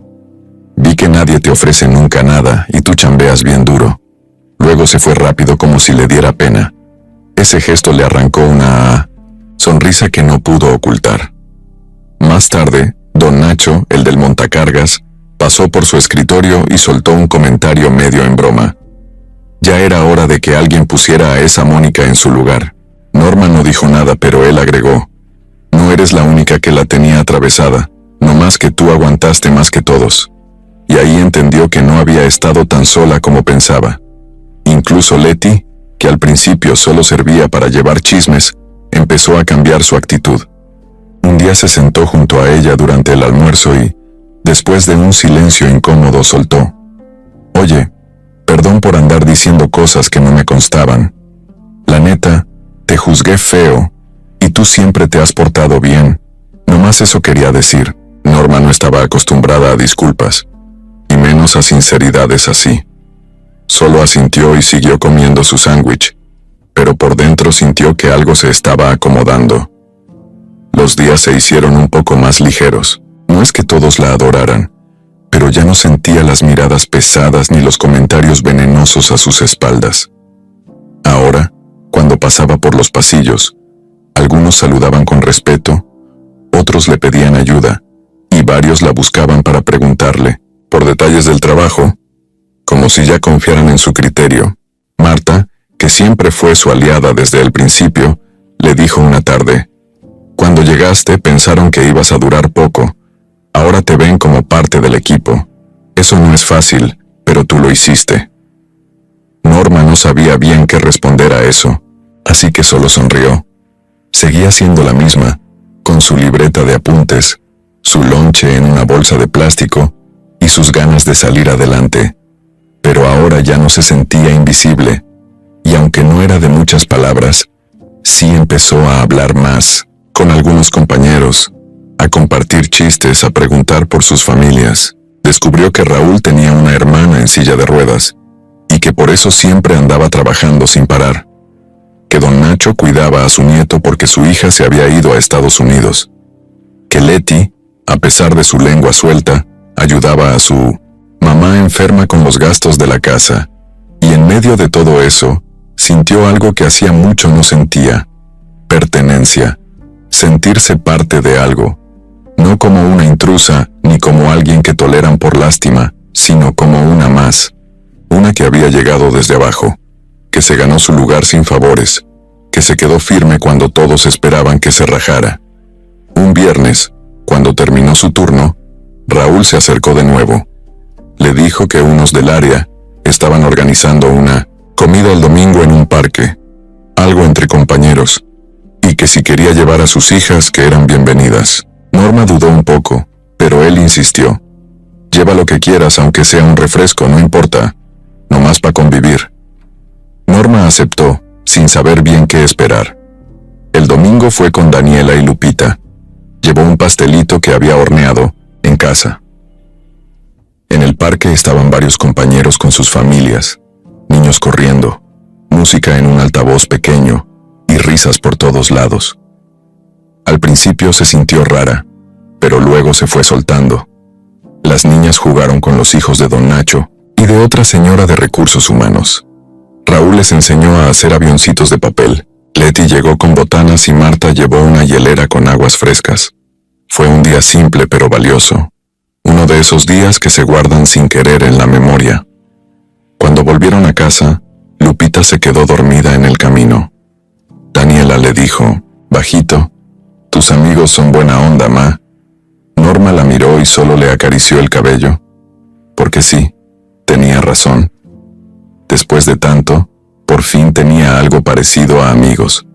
vi que nadie te ofrece nunca nada y tú chambeas bien duro». Luego se fue rápido como si le diera pena. Ese gesto le arrancó una sonrisa que no pudo ocultar. Más tarde, don Nacho, el del montacargas, pasó por su escritorio y soltó un comentario medio en broma. Ya era hora de que alguien pusiera a esa Mónica en su lugar. Norma no dijo nada, pero él agregó, «No eres la única que la tenía atravesada, no más que tú aguantaste más que todos». Y ahí entendió que no había estado tan sola como pensaba. Incluso Leti, que al principio solo servía para llevar chismes, empezó a cambiar su actitud. Un día se sentó junto a ella durante el almuerzo y, después de un silencio incómodo, soltó, «Oye, perdón por andar diciendo cosas que no me constaban. La neta, te juzgué feo, y tú siempre te has portado bien. Nomás eso quería decir». Norma no estaba acostumbrada a disculpas, y menos a sinceridades así. Solo asintió y siguió comiendo su sándwich, pero por dentro sintió que algo se estaba acomodando. Los días se hicieron un poco más ligeros. No es que todos la adoraran, pero ya no sentía las miradas pesadas ni los comentarios venenosos a sus espaldas. Ahora, cuando pasaba por los pasillos, algunos saludaban con respeto, otros le pedían ayuda, y varios la buscaban para preguntarle por detalles del trabajo, como si ya confiaran en su criterio. Marta, que siempre fue su aliada desde el principio, le dijo una tarde, «Cuando llegaste pensaron que ibas a durar poco. Ahora te ven como parte del equipo. Eso no es fácil, pero tú lo hiciste». Norma no sabía bien qué responder a eso, así que solo sonrió. Seguía siendo la misma, con su libreta de apuntes, su lonche en una bolsa de plástico y sus ganas de salir adelante. Pero ahora ya no se sentía invisible, y aunque no era de muchas palabras, sí empezó a hablar más con algunos compañeros, a compartir chistes, a preguntar por sus familias. Descubrió que Raúl tenía una hermana en silla de ruedas, y que por eso siempre andaba trabajando sin parar. Que don Nacho cuidaba a su nieto porque su hija se había ido a Estados Unidos. Que Leti, a pesar de su lengua suelta, ayudaba a su mamá enferma con los gastos de la casa. Y en medio de todo eso, sintió algo que hacía mucho no sentía: pertenencia, sentirse parte de algo, no como una intrusa ni como alguien que toleran por lástima, sino como una más, una que había llegado desde abajo, que se ganó su lugar sin favores, que se quedó firme cuando todos esperaban que se rajara. Un viernes, cuando terminó su turno, Raúl se acercó de nuevo. Le dijo que unos del área estaban organizando una comida el domingo en un parque, algo entre compañeros. y que si quería llevar a sus hijas, que eran bienvenidas. Norma dudó un poco, pero él insistió. Lleva lo que quieras, aunque sea un refresco, no importa, nomás para convivir. Norma aceptó, sin saber bien qué esperar. El domingo fue con Daniela y Lupita. Llevó un pastelito que había horneado en casa. En el parque estaban varios compañeros con sus familias, niños corriendo, música en un altavoz pequeño y risas por todos lados. Al principio se sintió rara, pero luego se fue soltando. Las niñas jugaron con los hijos de don Nacho y de otra señora de recursos humanos. Raúl les enseñó a hacer avioncitos de papel. Leti llegó con botanas y Marta llevó una hielera con aguas frescas. Fue un día simple pero valioso. Uno de esos días que se guardan sin querer en la memoria. Cuando volvieron a casa, Lupita se quedó dormida en el camino. Daniela le dijo, bajito, tus amigos son buena onda, ma. Norma la miró y solo le acarició el cabello. Porque sí, tenía razón. Después de tanto, por fin tenía algo parecido a amigos.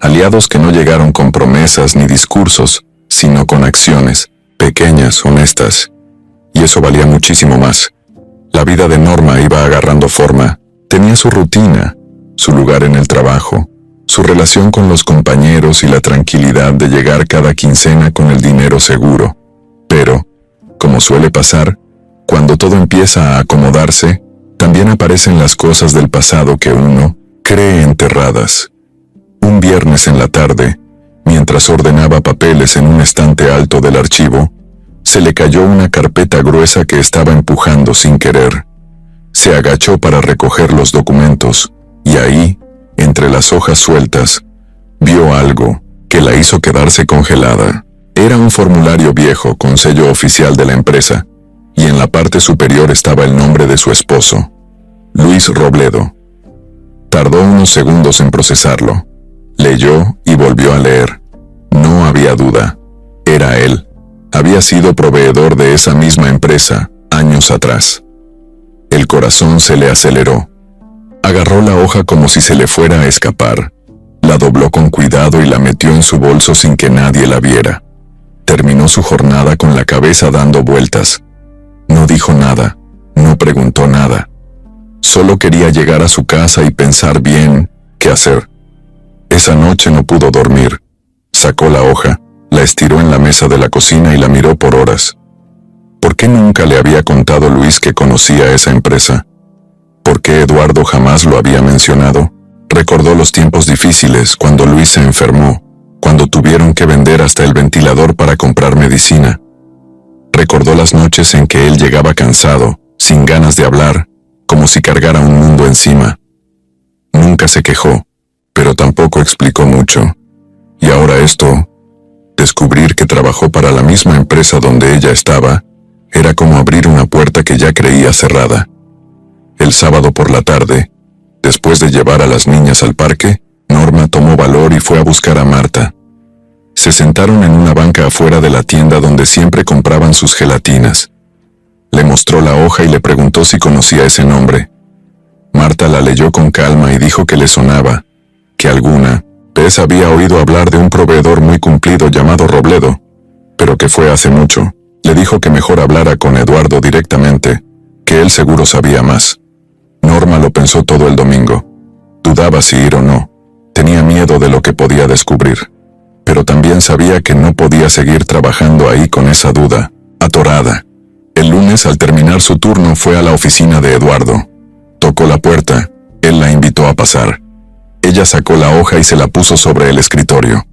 Aliados que no llegaron con promesas ni discursos, sino con acciones, pequeñas, honestas. Y eso valía muchísimo más. La vida de Norma iba agarrando forma. Tenía su rutina, su lugar en el trabajo, su relación con los compañeros y la tranquilidad de llegar cada quincena con el dinero seguro. Pero, como suele pasar, cuando todo empieza a acomodarse, también aparecen las cosas del pasado que uno cree enterradas. Un viernes en la tarde, mientras ordenaba papeles en un estante alto del archivo, se le cayó una carpeta gruesa que estaba empujando sin querer. Se agachó para recoger los documentos, y ahí, entre las hojas sueltas, vio algo que la hizo quedarse congelada. Era un formulario viejo con sello oficial de la empresa, y en la parte superior estaba el nombre de su esposo, Luis Robledo. Tardó unos segundos en procesarlo. Leyó y volvió a leer. No había duda. Era él. Había sido proveedor de esa misma empresa, años atrás. El corazón se le aceleró. Agarró la hoja como si se le fuera a escapar. La dobló con cuidado y la metió en su bolso sin que nadie la viera. Terminó su jornada con la cabeza dando vueltas. No dijo nada, no preguntó nada. Solo quería llegar a su casa y pensar bien qué hacer. Esa noche no pudo dormir. Sacó la hoja, la estiró en la mesa de la cocina y la miró por horas. ¿Por qué nunca le había contado Luis que conocía esa empresa? ¿Por qué Eduardo jamás lo había mencionado? Recordó los tiempos difíciles cuando Luis se enfermó, cuando tuvieron que vender hasta el ventilador para comprar medicina. Recordó las noches en que él llegaba cansado, sin ganas de hablar, como si cargara un mundo encima. Nunca se quejó, pero tampoco explicó mucho. Y ahora esto, descubrir que trabajó para la misma empresa donde ella estaba, era como abrir una puerta que ya creía cerrada. El sábado por la tarde, después de llevar a las niñas al parque, Norma tomó valor y fue a buscar a Marta. Se sentaron en una banca afuera de la tienda donde siempre compraban sus gelatinas. Le mostró la hoja y le preguntó si conocía ese nombre. Marta la leyó con calma y dijo que le sonaba, que alguna vez había oído hablar de un proveedor muy cumplido llamado Robledo, pero que fue hace mucho. Le dijo que mejor hablara con Eduardo directamente, que él seguro sabía más. Norma lo pensó todo el domingo. Dudaba si ir o no. Tenía miedo de lo que podía descubrir. Pero también sabía que no podía seguir trabajando ahí con esa duda, atorada. El lunes, al terminar su turno, fue a la oficina de Eduardo. Tocó la puerta. Él la invitó a pasar. Ella sacó la hoja y se la puso sobre el escritorio.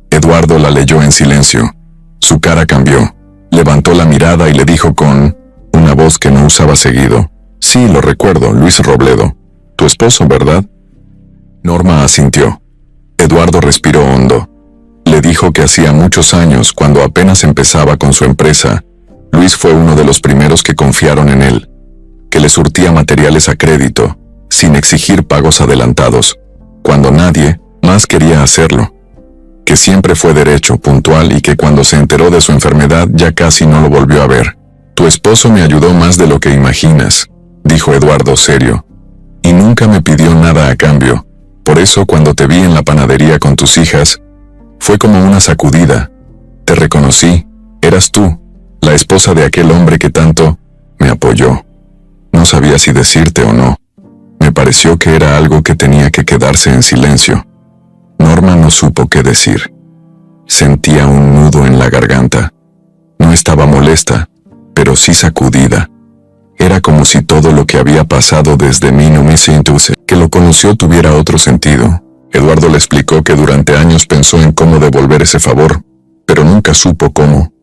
Eduardo la leyó en silencio. Su cara cambió. Levantó la mirada y le dijo con una voz que no usaba seguido: «Sí, lo recuerdo, Luis Robledo. Tu esposo, ¿verdad?» Norma asintió. Eduardo respiró hondo. Le dijo que hacía muchos años, cuando apenas empezaba con su empresa, Luis fue uno de los primeros que confiaron en él, que le surtía materiales a crédito, sin exigir pagos adelantados, cuando nadie más quería hacerlo, que siempre fue derecho, puntual y que cuando se enteró de su enfermedad ya casi no lo volvió a ver. «Tu esposo me ayudó más de lo que imaginas», dijo Eduardo serio, «y nunca me pidió nada a cambio. Por eso cuando te vi en la panadería con tus hijas, fue como una sacudida. Te reconocí, eras tú, la esposa de aquel hombre que tanto me apoyó. No sabía si decirte o no. Me pareció que era algo que tenía que quedarse en silencio. Norma no supo qué decir. Sentía un nudo en la garganta. No estaba molesta, pero sí sacudida. Era como si todo lo que había pasado desde 1912, que lo conoció, tuviera otro sentido. Eduardo le explicó que durante años pensó en cómo devolver ese favor, pero nunca supo cómo.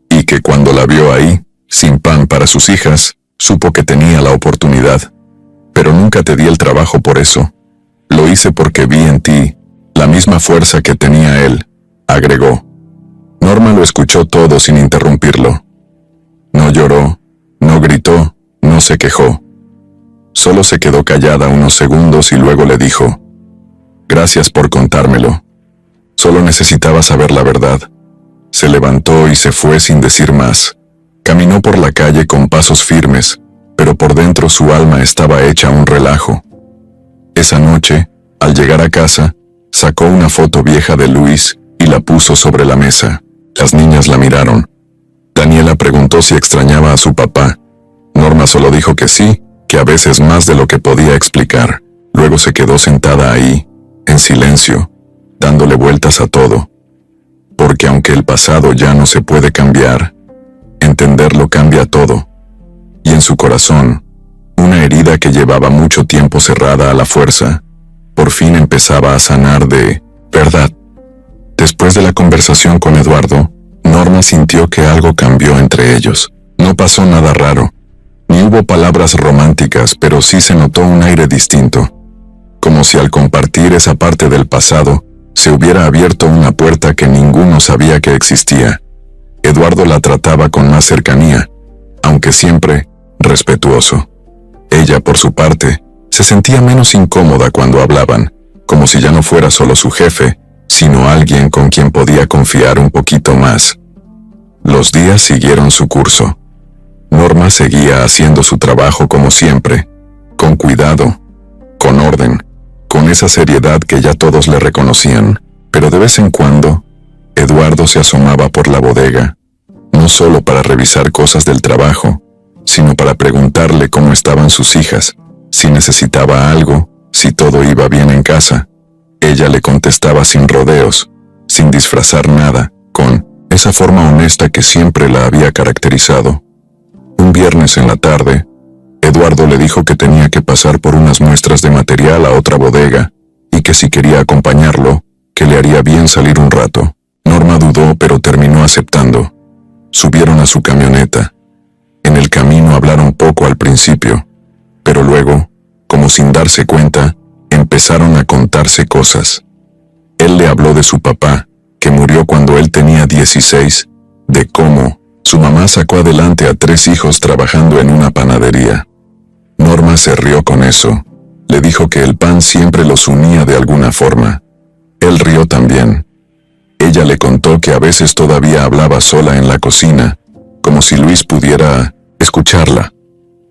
Y que cuando la vio ahí, sin pan para sus hijas, supo que tenía la oportunidad. Pero nunca te di el trabajo por eso. Lo hice porque vi en ti la misma fuerza que tenía él, agregó. Norma lo escuchó todo sin interrumpirlo. No lloró, no gritó, no se quejó. Solo se quedó callada unos segundos y luego le dijo: gracias por contármelo. Solo necesitaba saber la verdad. Se levantó y se fue sin decir más. Caminó por la calle con pasos firmes, pero por dentro su alma estaba hecha un relajo. Esa noche, al llegar a casa, sacó una foto vieja de Luis y la puso sobre la mesa. Las niñas la miraron. Daniela preguntó si extrañaba a su papá. Norma solo dijo que sí, que a veces más de lo que podía explicar. Luego se quedó sentada ahí, en silencio, dándole vueltas a todo. Porque aunque el pasado ya no se puede cambiar, entenderlo cambia todo. Y en su corazón, una herida que llevaba mucho tiempo cerrada a la fuerza, por fin empezaba a sanar de verdad. Después de la conversación con Eduardo, Norma sintió que algo cambió entre ellos. No pasó nada raro, ni hubo palabras románticas, pero sí se notó un aire distinto. Como si al compartir esa parte del pasado, se hubiera abierto una puerta que ninguno sabía que existía. Eduardo la trataba con más cercanía, aunque siempre respetuoso. Ella, por su parte, se sentía menos incómoda cuando hablaban, como si ya no fuera solo su jefe, sino alguien con quien podía confiar un poquito más. Los días siguieron su curso. Norma seguía haciendo su trabajo como siempre, con cuidado, con orden, con esa seriedad que ya todos le reconocían, pero de vez en cuando, Eduardo se asomaba por la bodega, no solo para revisar cosas del trabajo, sino para preguntarle cómo estaban sus hijas, si necesitaba algo, si todo iba bien en casa. Ella le contestaba sin rodeos, sin disfrazar nada, con esa forma honesta que siempre la había caracterizado. Un viernes en la tarde, Eduardo le dijo que tenía que pasar por unas muestras de material a otra bodega, y que si quería acompañarlo, que le haría bien salir un rato. Norma dudó, pero terminó aceptando. Subieron a su camioneta. En el camino hablaron poco al principio, pero luego, como sin darse cuenta, empezaron a contarse cosas. Él le habló de su papá, que murió cuando él tenía 16, de cómo su mamá sacó adelante a 3 hijos trabajando en una panadería. Norma se rió con eso. Le dijo que el pan siempre los unía de alguna forma. Él rió también. Ella le contó que a veces todavía hablaba sola en la cocina, como si Luis pudiera escucharla.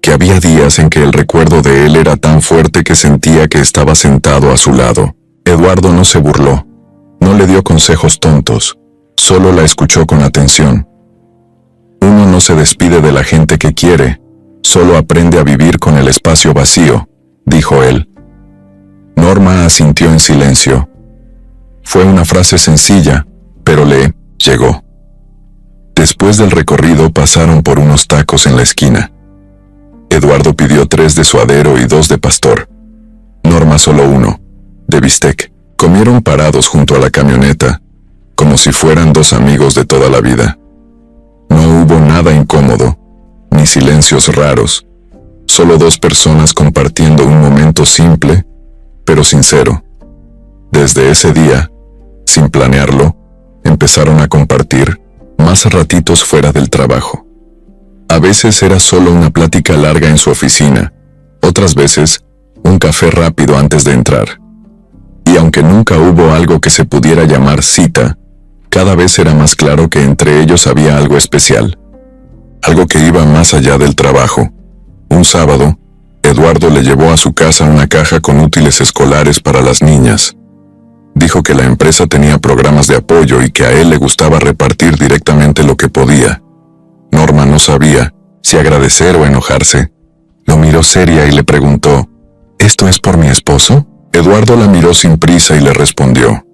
Que había días en que el recuerdo de él era tan fuerte que sentía que estaba sentado a su lado. Eduardo no se burló. No le dio consejos tontos. Solo la escuchó con atención. Uno no se despide de la gente que quiere, solo aprende a vivir con el espacio vacío, dijo él. Norma asintió en silencio. Fue una frase sencilla, pero le llegó. Después del recorrido pasaron por unos tacos en la esquina. Eduardo pidió 3 de suadero y 2 de pastor. Norma solo 1, de bistec. Comieron parados junto a la camioneta, como si fueran 2 amigos de toda la vida. No hubo nada incómodo, ni silencios raros, solo 2 personas compartiendo un momento simple, pero sincero. Desde ese día, sin planearlo, empezaron a compartir más ratitos fuera del trabajo. A veces era solo una plática larga en su oficina, otras veces un café rápido antes de entrar. Y aunque nunca hubo algo que se pudiera llamar cita, cada vez era más claro que entre ellos había algo especial, algo que iba más allá del trabajo. Un sábado, Eduardo le llevó a su casa una caja con útiles escolares para las niñas. Dijo que la empresa tenía programas de apoyo y que a él le gustaba repartir directamente lo que podía. Norma no sabía si agradecer o enojarse. Lo miró seria y le preguntó, ¿esto es por mi esposo? Eduardo la miró sin prisa y le respondió,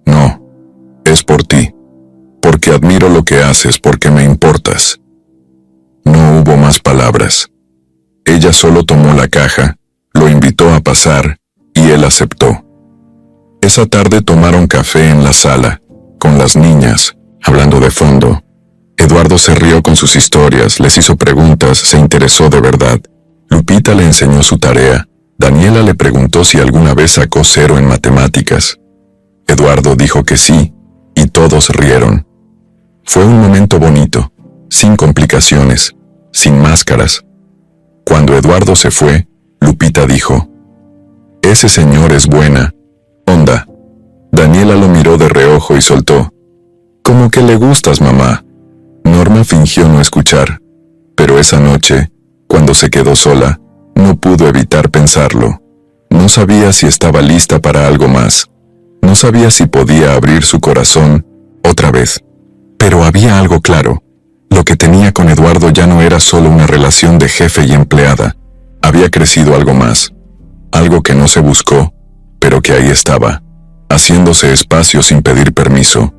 no, es por ti, porque admiro lo que haces, porque me importas. No hubo más palabras. Ella solo tomó la caja, lo invitó a pasar, y él aceptó. Esa tarde tomaron café en la sala, con las niñas, hablando de fondo. Eduardo se rió con sus historias, les hizo preguntas, se interesó de verdad. Lupita le enseñó su tarea. Daniela le preguntó si alguna vez sacó 0 en matemáticas. Eduardo dijo que sí, y todos rieron. Fue un momento bonito, sin complicaciones, sin máscaras. Cuando Eduardo se fue, Lupita dijo, «Ese señor es buena onda». Daniela lo miró de reojo y soltó, «¿Cómo que le gustas, mamá?» Norma fingió no escuchar, pero esa noche, cuando se quedó sola, no pudo evitar pensarlo. No sabía si estaba lista para algo más. No sabía si podía abrir su corazón otra vez. Pero había algo claro. Lo que tenía con Eduardo ya no era solo una relación de jefe y empleada. Había crecido algo más. Algo que no se buscó, pero que ahí estaba, haciéndose espacio sin pedir permiso.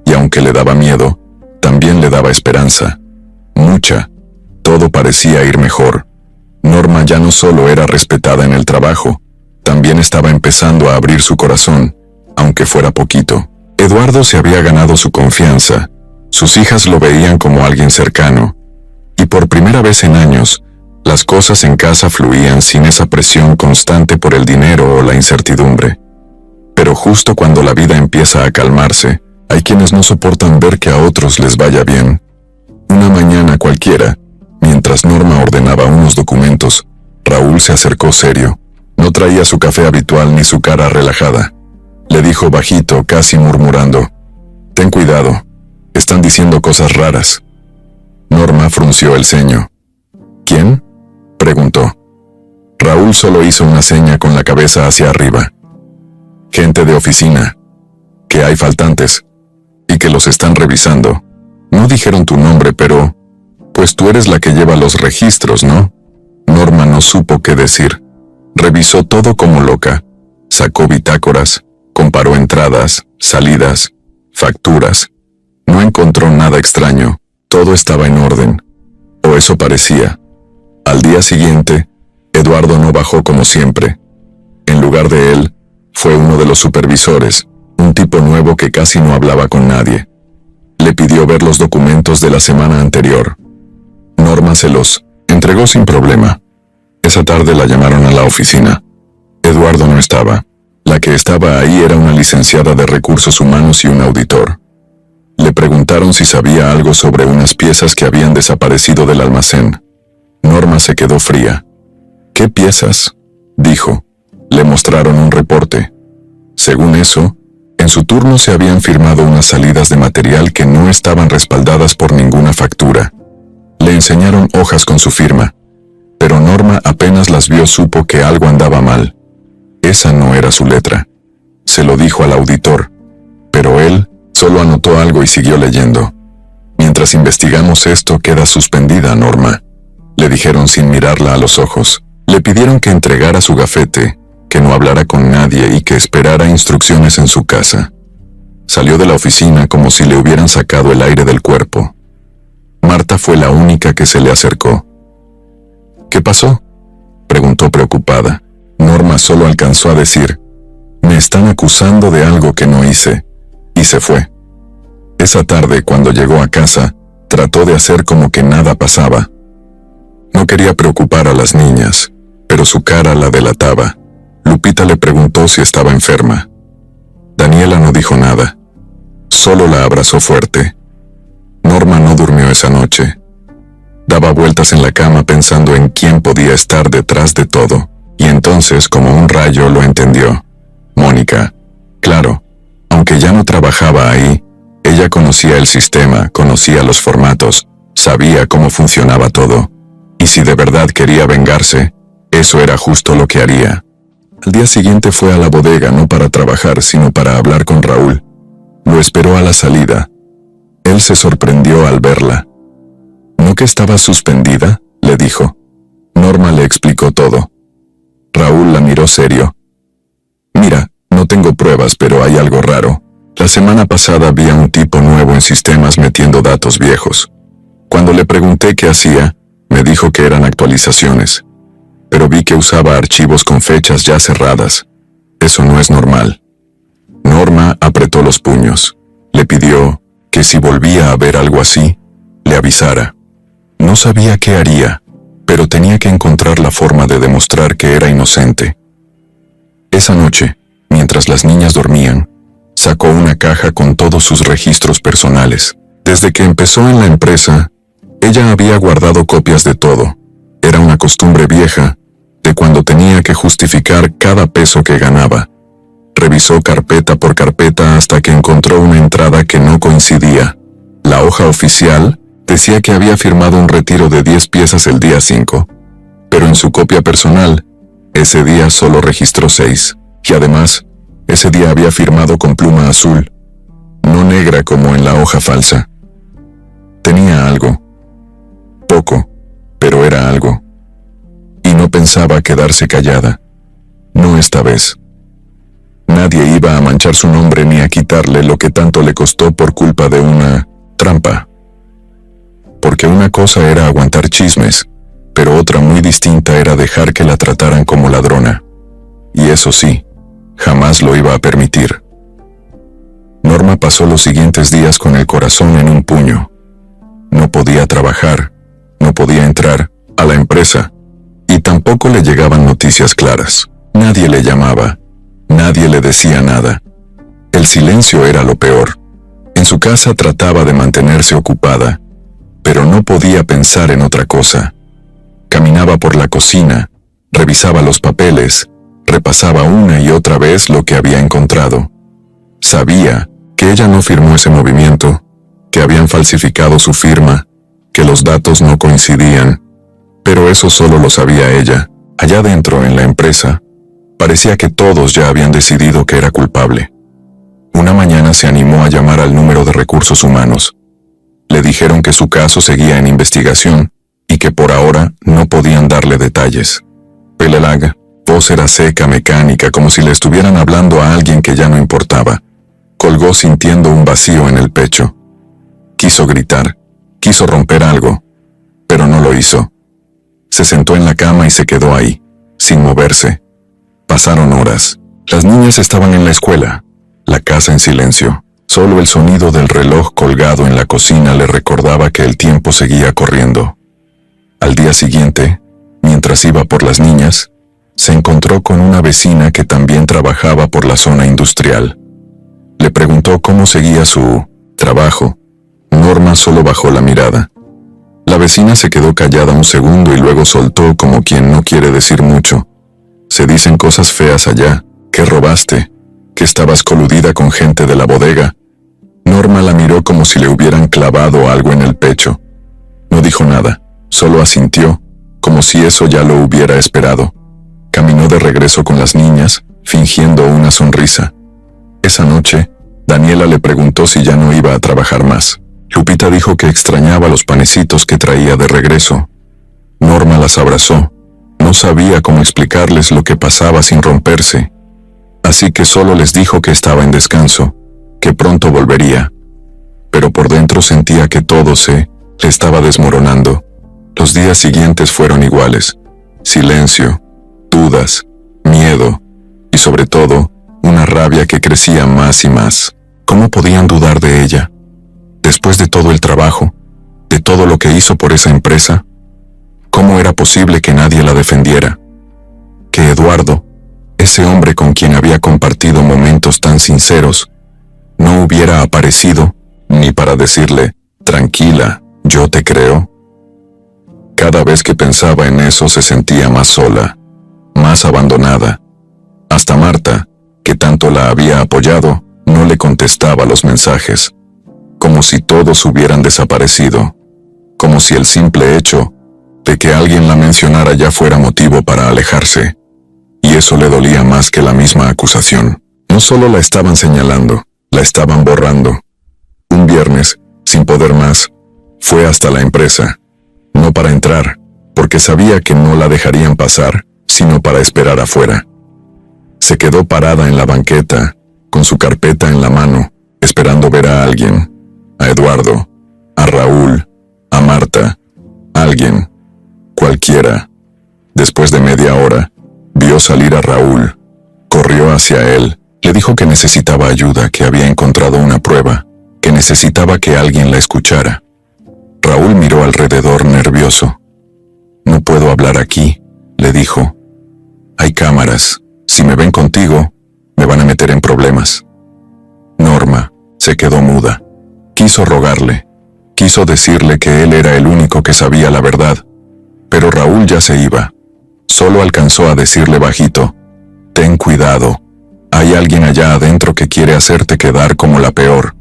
Y aunque le daba miedo, también le daba esperanza. Mucha. Todo parecía ir mejor. Norma ya no solo era respetada en el trabajo, también estaba empezando a abrir su corazón, aunque fuera poquito. Eduardo se había ganado su confianza. Sus hijas lo veían como alguien cercano. Y por primera vez en años, las cosas en casa fluían sin esa presión constante por el dinero o la incertidumbre. Pero justo cuando la vida empieza a calmarse, hay quienes no soportan ver que a otros les vaya bien. Una mañana cualquiera, mientras Norma ordenaba unos documentos, Raúl se acercó serio. No traía su café habitual ni su cara relajada. Le dijo bajito, casi murmurando, «Ten cuidado, están diciendo cosas raras». Norma frunció el ceño. «¿Quién?», preguntó. Raúl solo hizo una seña con la cabeza hacia arriba. «Gente de oficina, que hay faltantes, y que los están revisando. No dijeron tu nombre, pero... pues tú eres la que lleva los registros, ¿no?» Norma no supo qué decir. Revisó todo como loca. Sacó bitácoras, comparó entradas, salidas, facturas. No encontró nada extraño. Todo estaba en orden. O eso parecía. Al día siguiente, Eduardo no bajó como siempre. En lugar de él, fue uno de los supervisores, un tipo nuevo que casi no hablaba con nadie. Le pidió ver los documentos de la semana anterior. Norma se los entregó sin problema. Esa tarde la llamaron a la oficina. Eduardo no estaba. La que estaba ahí era una licenciada de recursos humanos y un auditor. Le preguntaron si sabía algo sobre unas piezas que habían desaparecido del almacén. Norma se quedó fría. «¿Qué piezas?», dijo. Le mostraron un reporte. Según eso, en su turno se habían firmado unas salidas de material que no estaban respaldadas por ninguna factura. Le enseñaron hojas con su firma, pero Norma apenas las vio supo que algo andaba mal. Esa no era su letra. Se lo dijo al auditor, pero él solo anotó algo y siguió leyendo. «Mientras investigamos esto queda suspendida, Norma», le dijeron sin mirarla a los ojos. Le pidieron que entregara su gafete, que no hablara con nadie y que esperara instrucciones en su casa. Salió de la oficina como si le hubieran sacado el aire del cuerpo. Marta fue la única que se le acercó. «¿Qué pasó?», preguntó preocupada. Norma solo alcanzó a decir, «Me están acusando de algo que no hice», y se fue. Esa tarde, cuando llegó a casa, trató de hacer como que nada pasaba. No quería preocupar a las niñas, pero su cara la delataba. Lupita le preguntó si estaba enferma. Daniela no dijo nada. Solo la abrazó fuerte. Norma no durmió esa noche. Daba vueltas en la cama pensando en quién podía estar detrás de todo, y entonces, como un rayo, lo entendió. Mónica. Claro, aunque ya no trabajaba ahí, ella conocía el sistema, conocía los formatos, sabía cómo funcionaba todo. Y si de verdad quería vengarse, eso eso era justo lo que haría. Al día siguiente fue a la bodega no para trabajar, sino para hablar con Raúl. Lo esperó a la salida. Él se sorprendió al verla. ¿No que estaba suspendida?, le dijo. Norma le explicó todo. Raúl la miró serio. Mira, no tengo pruebas, pero hay algo raro. La semana pasada vi a un tipo nuevo en sistemas metiendo datos viejos. Cuando le pregunté qué hacía, me dijo que eran actualizaciones. Pero vi que usaba archivos con fechas ya cerradas. Eso no es normal. Norma apretó los puños. Le pidió que si volvía a ver algo así, le avisara. No sabía qué haría, pero tenía que encontrar la forma de demostrar que era inocente. Esa noche, mientras las niñas dormían, sacó una caja con todos sus registros personales. Desde que empezó en la empresa, ella había guardado copias de todo. Era una costumbre vieja, de cuando tenía que justificar cada peso que ganaba. Revisó carpeta por carpeta hasta que encontró una entrada que no coincidía. La hoja oficial decía que había firmado un retiro de 10 piezas el día 5, pero en su copia personal, ese día solo registró 6, y además, ese día había firmado con pluma azul, no negra como en la hoja falsa. Tenía algo. Poco, pero era algo. Y no pensaba quedarse callada. No esta vez. Nadie iba a manchar su nombre ni a quitarle lo que tanto le costó por culpa de una trampa. Porque una cosa era aguantar chismes, pero otra muy distinta era dejar que la trataran como ladrona. Y eso sí, jamás lo iba a permitir. Norma pasó los siguientes días con el corazón en un puño. No podía trabajar, no podía entrar a la empresa, y tampoco le llegaban noticias claras. Nadie le llamaba, nadie le decía nada. El silencio era lo peor. En su casa trataba de mantenerse ocupada, pero no podía pensar en otra cosa. Caminaba por la cocina, revisaba los papeles, repasaba una y otra vez lo que había encontrado. Sabía que ella no firmó ese movimiento, que habían falsificado su firma, que los datos no coincidían, pero eso solo lo sabía ella. Allá dentro, en la empresa, parecía que todos ya habían decidido que era culpable. Una mañana se animó a llamar al número de recursos humanos. Le dijeron que su caso seguía en investigación y que por ahora no podían darle detalles. Pelelag, voz era seca, mecánica, como si le estuvieran hablando a alguien que ya no importaba. Colgó sintiendo un vacío en el pecho. Quiso gritar, quiso romper algo, pero no lo hizo. Se sentó en la cama y se quedó ahí, sin moverse. Pasaron horas. Las niñas estaban en la escuela, la casa en silencio. Solo el sonido del reloj colgado en la cocina le recordaba que el tiempo seguía corriendo. Al día siguiente, mientras iba por las niñas, se encontró con una vecina que también trabajaba por la zona industrial. Le preguntó cómo seguía su trabajo. Norma solo bajó la mirada. La vecina se quedó callada un segundo y luego soltó como quien no quiere decir mucho. Se dicen cosas feas allá, que robaste, que estabas coludida con gente de la bodega. Norma la miró como si le hubieran clavado algo en el pecho. No dijo nada, solo asintió, como si eso ya lo hubiera esperado. Caminó de regreso con las niñas, fingiendo una sonrisa. Esa noche, Daniela le preguntó si ya no iba a trabajar más. Lupita dijo que extrañaba los panecitos que traía de regreso. Norma las abrazó. No sabía cómo explicarles lo que pasaba sin romperse. Así que solo les dijo que estaba en descanso, que pronto volvería. Pero por dentro sentía que todo se le estaba desmoronando. Los días siguientes fueron iguales. Silencio, dudas, miedo y sobre todo, una rabia que crecía más y más. ¿Cómo podían dudar de ella? Después de todo el trabajo, de todo lo que hizo por esa empresa, ¿cómo era posible que nadie la defendiera? Que Eduardo, ese hombre con quien había compartido momentos tan sinceros, no hubiera aparecido ni para decirle, tranquila, yo te creo. Cada vez que pensaba en eso se sentía más sola, más abandonada. Hasta Marta, que tanto la había apoyado, no le contestaba los mensajes. Como si todos hubieran desaparecido, como si el simple hecho de que alguien la mencionara ya fuera motivo para alejarse, y eso le dolía más que la misma acusación. No solo la estaban señalando, la estaban borrando. Un viernes, sin poder más, fue hasta la empresa, no para entrar, porque sabía que no la dejarían pasar, sino para esperar afuera. Se quedó parada en la banqueta, con su carpeta en la mano, esperando ver a alguien, a Eduardo, a Raúl, a Marta, alguien, cualquiera. Después de media hora, vio salir a Raúl, corrió hacia él, le dijo que necesitaba ayuda, que había encontrado una prueba, que necesitaba que alguien la escuchara. Raúl miró alrededor nervioso. «No puedo hablar aquí», le dijo. «Hay cámaras. Si me ven contigo, me van a meter en problemas». Norma se quedó muda. Quiso rogarle, quiso decirle que él era el único que sabía la verdad, pero Raúl ya se iba. Solo alcanzó a decirle bajito: «Ten cuidado, hay alguien allá adentro que quiere hacerte quedar como la peor».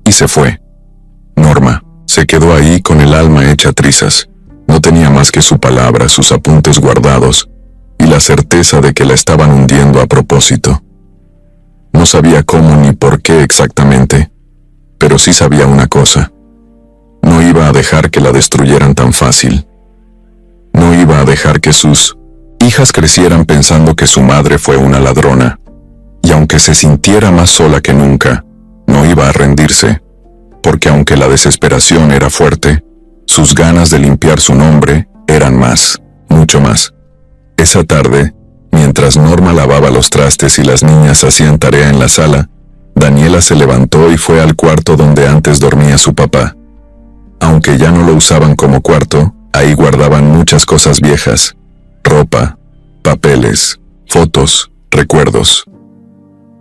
Y se fue. Norma se quedó ahí con el alma hecha trizas. No tenía más que su palabra, sus apuntes guardados, y la certeza de que la estaban hundiendo a propósito. No sabía cómo ni por qué exactamente, pero sí sabía una cosa: no iba a dejar que la destruyeran tan fácil. No iba a dejar que sus hijas crecieran pensando que su madre fue una ladrona, y aunque se sintiera más sola que nunca, no iba a rendirse, porque aunque la desesperación era fuerte, sus ganas de limpiar su nombre eran más, mucho más. Esa tarde, mientras Norma lavaba los trastes y las niñas hacían tarea en la sala, Daniela se levantó y fue al cuarto donde antes dormía su papá. Aunque ya no lo usaban como cuarto, ahí guardaban muchas cosas viejas: ropa, papeles, fotos, recuerdos.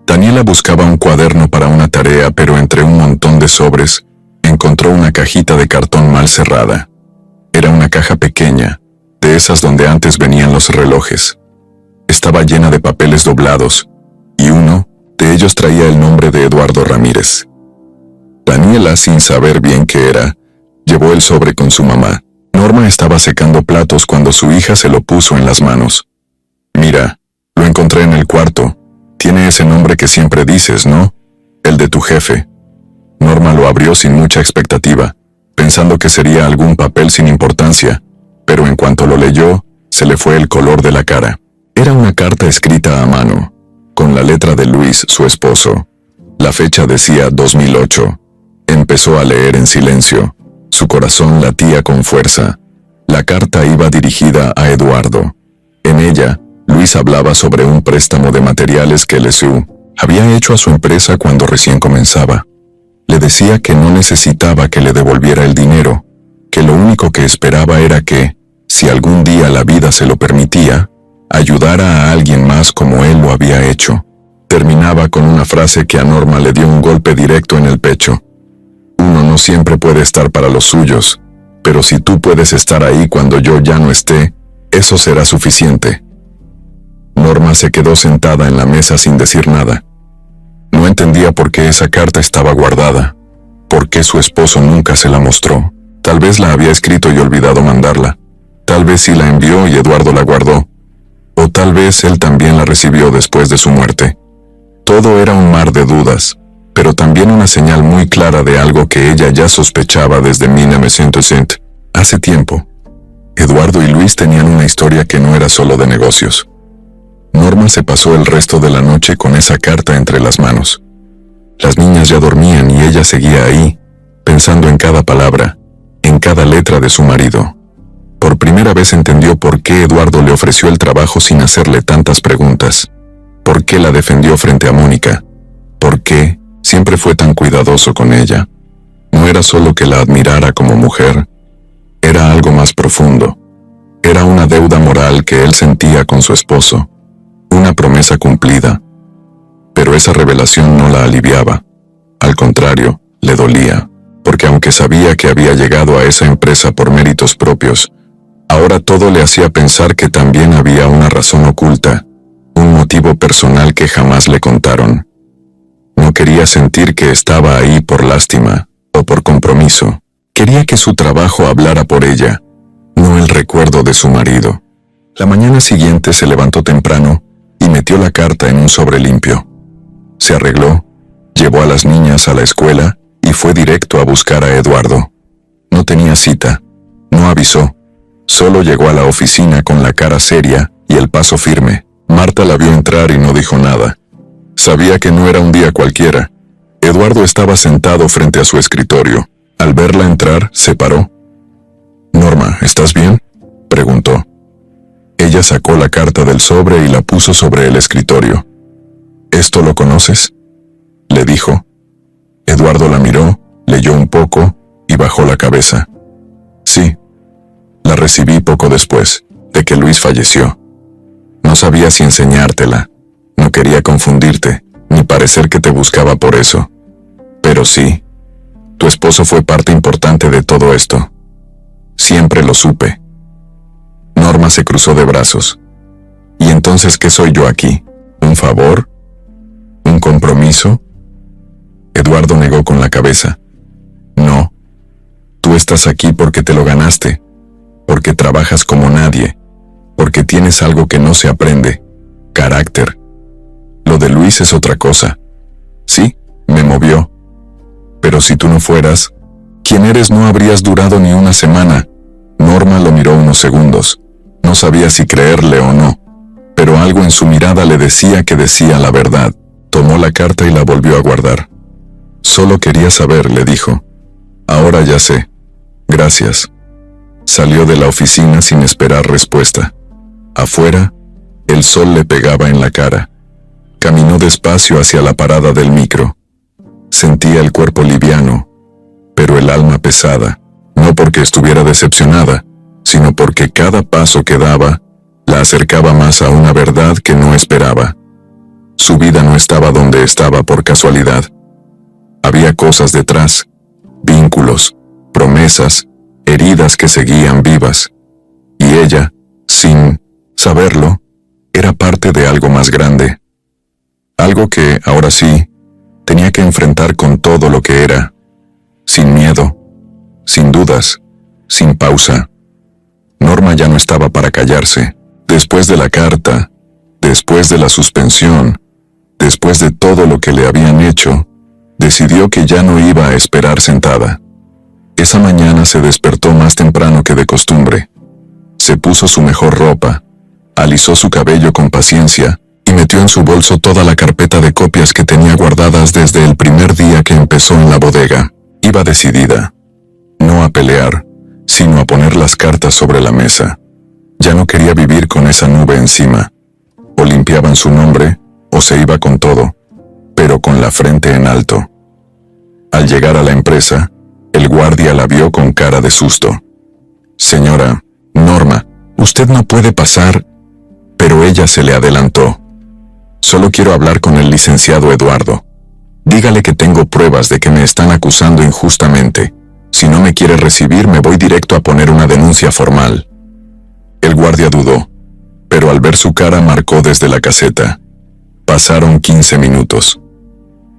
Daniela buscaba un cuaderno para una tarea, pero entre un montón de sobres, encontró una cajita de cartón mal cerrada. Era una caja pequeña, de esas donde antes venían los relojes. Estaba llena de papeles doblados, y uno de ellos traía el nombre de Eduardo Ramírez. Daniela, sin saber bien qué era, llevó el sobre con su mamá. Norma estaba secando platos cuando su hija se lo puso en las manos. «Mira, lo encontré en el cuarto. Tiene ese nombre que siempre dices, ¿no? El de tu jefe». Norma lo abrió sin mucha expectativa, pensando que sería algún papel sin importancia, pero en cuanto lo leyó, se le fue el color de la cara. Era una carta escrita a mano, con la letra de Luis, su esposo. La fecha decía 2008. Empezó a leer en silencio. Su corazón latía con fuerza. La carta iba dirigida a Eduardo. En ella, Luis hablaba sobre un préstamo de materiales que LSU había hecho a su empresa cuando recién comenzaba. Le decía que no necesitaba que le devolviera el dinero, que lo único que esperaba era que, si algún día la vida se lo permitía, ayudara a alguien más como él lo había hecho. Terminaba con una frase que a Norma le dio un golpe directo en el pecho. «Uno no siempre puede estar para los suyos, pero si tú puedes estar ahí cuando yo ya no esté, eso será suficiente». Norma se quedó sentada en la mesa sin decir nada. No entendía por qué esa carta estaba guardada, por qué su esposo nunca se la mostró. Tal vez la había escrito y olvidado mandarla. Tal vez sí la envió y Eduardo la guardó. O tal vez él también la recibió después de su muerte. Todo era un mar de dudas, pero también una señal muy clara de algo que ella ya sospechaba desde 1900, hace tiempo. Eduardo y Luis tenían una historia que no era solo de negocios. Norma se pasó el resto de la noche con esa carta entre las manos. Las niñas ya dormían y ella seguía ahí, pensando en cada palabra, en cada letra de su marido. Por primera vez entendió por qué Eduardo le ofreció el trabajo sin hacerle tantas preguntas. ¿Por qué la defendió frente a Mónica? ¿Por qué siempre fue tan cuidadoso con ella? No era solo que la admirara como mujer, era algo más profundo. Era una deuda moral que él sentía con su esposo, una promesa cumplida. Pero esa revelación no la aliviaba. Al contrario, le dolía, porque aunque sabía que había llegado a esa empresa por méritos propios, ahora todo le hacía pensar que también había una razón oculta, un motivo personal que jamás le contaron. No quería sentir que estaba ahí por lástima o por compromiso. Quería que su trabajo hablara por ella. no el recuerdo de su marido. La mañana siguiente se levantó temprano y metió la carta en un sobre limpio. Se arregló, llevó a las niñas a la escuela y fue directo a buscar a Eduardo. No tenía cita, no avisó, solo llegó a la oficina con la cara seria y el paso firme. Marta la vio entrar y no dijo nada. Sabía que no era un día cualquiera. Eduardo estaba sentado frente a su escritorio. Al verla entrar, se paró. «Norma, ¿estás bien?», preguntó. Ella sacó la carta del sobre y la puso sobre el escritorio. «¿Esto lo conoces?», le dijo. Eduardo la miró, leyó un poco y bajó la cabeza. «Sí, la recibí poco después de que Luis falleció. No sabía si enseñártela, no quería confundirte, ni parecer que te buscaba por eso. Pero sí, tu esposo fue parte importante de todo esto. Siempre lo supe». Norma se cruzó de brazos. «¿Y entonces qué soy yo aquí? ¿Un favor? ¿Un compromiso?». Eduardo negó con la cabeza. «No, tú estás aquí porque te lo ganaste, porque trabajas como nadie, porque tienes algo que no se aprende, carácter. Lo de Luis es otra cosa. Sí, me movió. Pero si tú no fueras, quien eres no habrías durado ni una semana». Norma lo miró unos segundos. No sabía si creerle o no, pero algo en su mirada le decía que decía la verdad. Tomó la carta y la volvió a guardar. «Solo quería saber», le dijo. «Ahora ya sé. Gracias». Salió de la oficina sin esperar respuesta. Afuera, el sol le pegaba en la cara. Caminó despacio hacia la parada del micro. Sentía el cuerpo liviano, pero el alma pesada, no porque estuviera decepcionada, sino porque cada paso que daba la acercaba más a una verdad que no esperaba. Su vida no estaba donde estaba por casualidad. Había cosas detrás, vínculos, promesas, heridas que seguían vivas. Y ella, sin saberlo, era parte de algo más grande. Algo que, ahora sí, tenía que enfrentar con todo lo que era, sin miedo, sin dudas, sin pausa. Norma ya no estaba para callarse. Después de la carta, después de la suspensión, después de todo lo que le habían hecho, decidió que ya no iba a esperar sentada. Esa mañana se despertó más temprano que de costumbre. Se puso su mejor ropa, alisó su cabello con paciencia y metió en su bolso toda la carpeta de copias que tenía guardadas desde el primer día que empezó en la bodega. Iba decidida, no a pelear, sino a poner las cartas sobre la mesa. Ya no quería vivir con esa nube encima. O limpiaban su nombre, o se iba con todo, pero con la frente en alto. Al llegar a la empresa, el guardia la vio con cara de susto. «Señora, Norma, usted no puede pasar», pero ella se le adelantó. «Solo quiero hablar con el licenciado Eduardo. Dígale que tengo pruebas de que me están acusando injustamente. Si no me quiere recibir, me voy directo a poner una denuncia formal». El guardia dudó, pero al ver su cara marcó desde la caseta. Pasaron 15 minutos.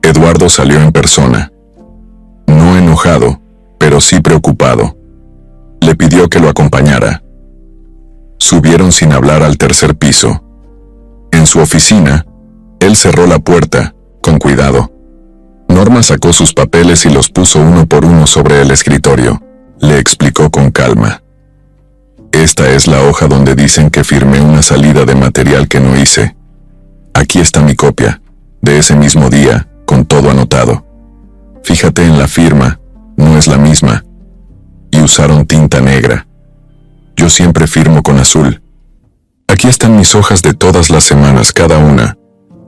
Eduardo salió en persona. No enojado, pero sí preocupado. Le pidió que lo acompañara. Subieron sin hablar al tercer piso. En su oficina, él cerró la puerta, con cuidado. Norma sacó sus papeles y los puso uno por uno sobre el escritorio. Le explicó con calma. «Esta es la hoja donde dicen que firmé una salida de material que no hice. Aquí está mi copia, de ese mismo día, con todo anotado. Fíjate en la firma, no es la misma. Y usaron tinta negra. Yo siempre firmo con azul. Aquí están mis hojas de todas las semanas, cada una.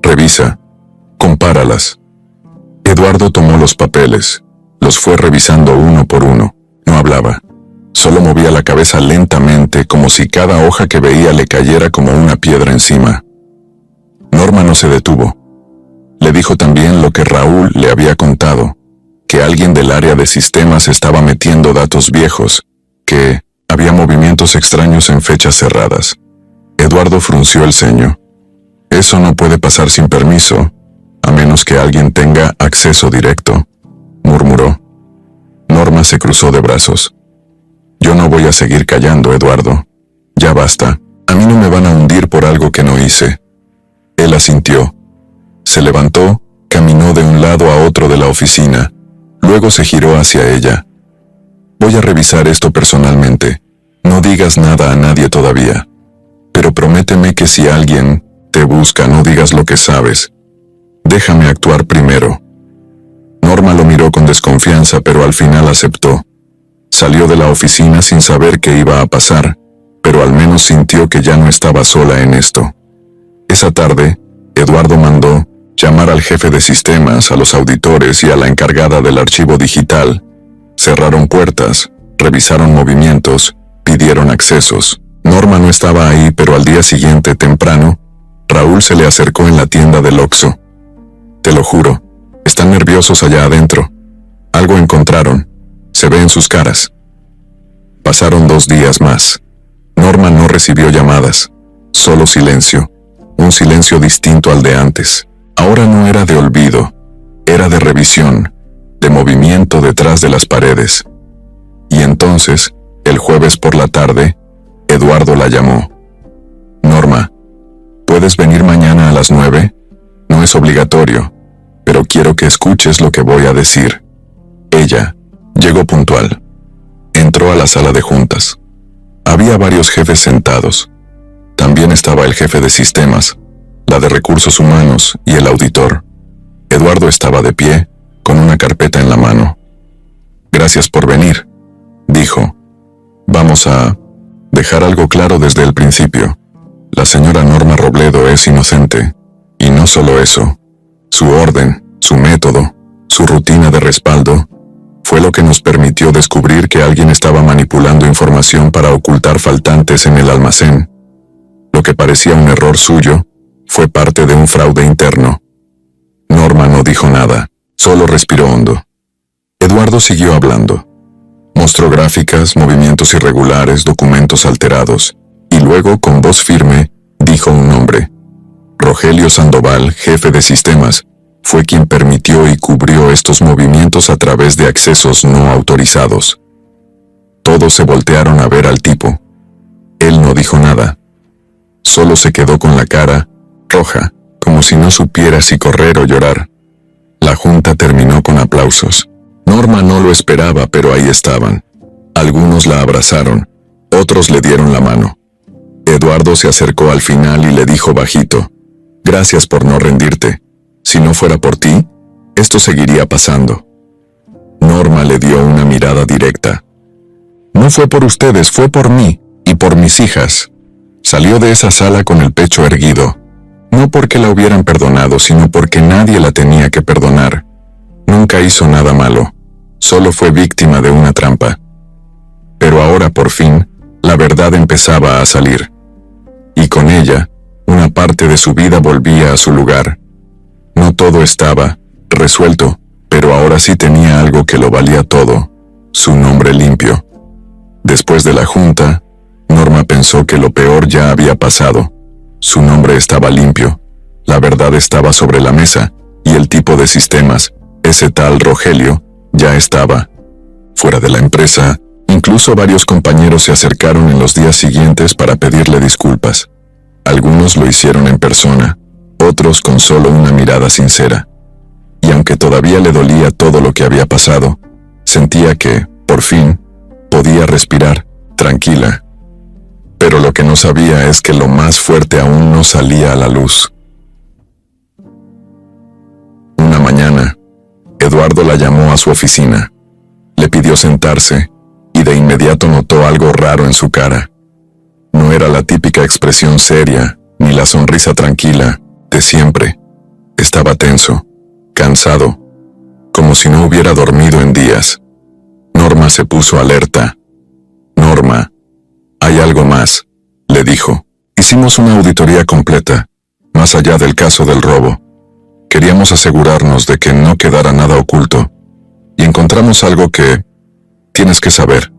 Revisa, compáralas». Eduardo tomó los papeles, los fue revisando uno por uno. No hablaba. Solo movía la cabeza lentamente, como si cada hoja que veía le cayera como una piedra encima. Norma no se detuvo. Le dijo también lo que Raúl le había contado, que alguien del área de sistemas estaba metiendo datos viejos, que había movimientos extraños en fechas cerradas. Eduardo frunció el ceño. «Eso no puede pasar sin permiso, a menos que alguien tenga acceso directo», murmuró. Norma se cruzó de brazos. Yo no voy a seguir callando, Eduardo. Ya basta. A mí no me van a hundir por algo que no hice. Él asintió. Se levantó, caminó de un lado a otro de la oficina. Luego se giró hacia ella. Voy a revisar esto personalmente. No digas nada a nadie todavía. Pero prométeme que si alguien te busca, no digas lo que sabes. Déjame actuar primero. Norma lo miró con desconfianza, pero al final aceptó. Salió de la oficina sin saber qué iba a pasar, pero al menos sintió que ya no estaba sola en esto. Esa tarde, Eduardo mandó llamar al jefe de sistemas, a los auditores y a la encargada del archivo digital. Cerraron puertas, revisaron movimientos, pidieron accesos. Norma no estaba ahí, pero al día siguiente, temprano, Raúl se le acercó en la tienda del Oxxo. Te lo juro, están nerviosos allá adentro. Algo encontraron. Se ve en sus caras. Pasaron 2 días más. Norma no recibió llamadas, solo silencio. Un silencio distinto al de antes. Ahora no era de olvido, era de revisión, de movimiento detrás de las paredes. Y entonces, el jueves por la tarde, Eduardo la llamó. Norma, ¿puedes venir mañana a las 9? No es obligatorio, pero quiero que escuches lo que voy a decir. Ella llegó puntual. Entró a la sala de juntas. Había varios jefes sentados. También estaba el jefe de sistemas, la de recursos humanos y el auditor. Eduardo estaba de pie, con una carpeta en la mano. Gracias por venir, dijo. Vamos a dejar algo claro desde el principio. La señora Norma Robledo es inocente. Y no solo eso. Su orden, su método, su rutina de respaldo, fue lo que nos permitió descubrir que alguien estaba manipulando información para ocultar faltantes en el almacén. Lo que parecía un error suyo fue parte de un fraude interno. Norma no dijo nada, solo respiró hondo. Eduardo siguió hablando. Mostró gráficas, movimientos irregulares, documentos alterados, y luego, con voz firme, dijo un nombre. Rogelio Sandoval, jefe de sistemas, fue quien permitió y cubrió estos movimientos a través de accesos no autorizados. Todos se voltearon a ver al tipo. Él no dijo nada. Solo se quedó con la cara roja, como si no supiera si correr o llorar. La junta terminó con aplausos. Norma no lo esperaba, pero ahí estaban. Algunos la abrazaron, otros le dieron la mano. Eduardo se acercó al final y le dijo bajito: Gracias por no rendirte. Si no fuera por ti, esto seguiría pasando. Norma le dio una mirada directa. No fue por ustedes, fue por mí y por mis hijas. Salió de esa sala con el pecho erguido. No porque la hubieran perdonado, sino porque nadie la tenía que perdonar. Nunca hizo nada malo, solo fue víctima de una trampa. Pero ahora, por fin, la verdad empezaba a salir. Y con ella, una parte de su vida volvía a su lugar. No todo estaba resuelto, pero ahora sí tenía algo que lo valía todo: su nombre limpio. Después de la junta, Norma pensó que lo peor ya había pasado. Su nombre estaba limpio, la verdad estaba sobre la mesa, y el tipo de sistemas, ese tal Rogelio, ya estaba fuera de la empresa. Incluso varios compañeros se acercaron en los días siguientes para pedirle disculpas. Algunos lo hicieron en persona, otros con solo una mirada sincera. Y aunque todavía le dolía todo lo que había pasado, sentía que, por fin, podía respirar, tranquila. Pero lo que no sabía es que lo más fuerte aún no salía a la luz. Una mañana, Eduardo la llamó a su oficina. Le pidió sentarse, y de inmediato notó algo raro en su cara. No era la típica expresión seria, ni la sonrisa tranquila de siempre. Estaba tenso, cansado, como si no hubiera dormido en días. Norma se puso alerta. Norma, hay algo más, le dijo. Hicimos una auditoría completa, más allá del caso del robo. Queríamos asegurarnos de que no quedara nada oculto, y encontramos algo que tienes que saber.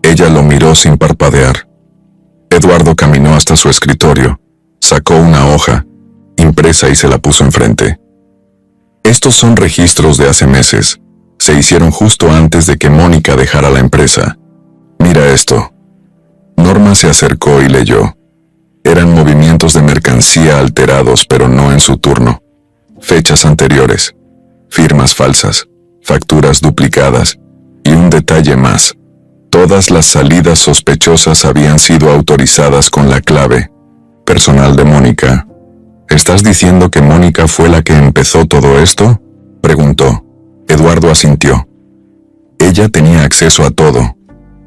Ella lo miró sin parpadear. Eduardo caminó hasta su escritorio, sacó una hoja, impresa, y se la puso enfrente. Estos son registros de hace meses. Se hicieron justo antes de que Mónica dejara la empresa. Mira esto. Norma se acercó y leyó. Eran movimientos de mercancía alterados, pero no en su turno. Fechas anteriores, firmas falsas, facturas duplicadas y un detalle más. Todas las salidas sospechosas habían sido autorizadas con la clave. Personal de Mónica. ¿Estás diciendo que Mónica fue la que empezó todo esto?, preguntó. Eduardo asintió. Ella tenía acceso a todo,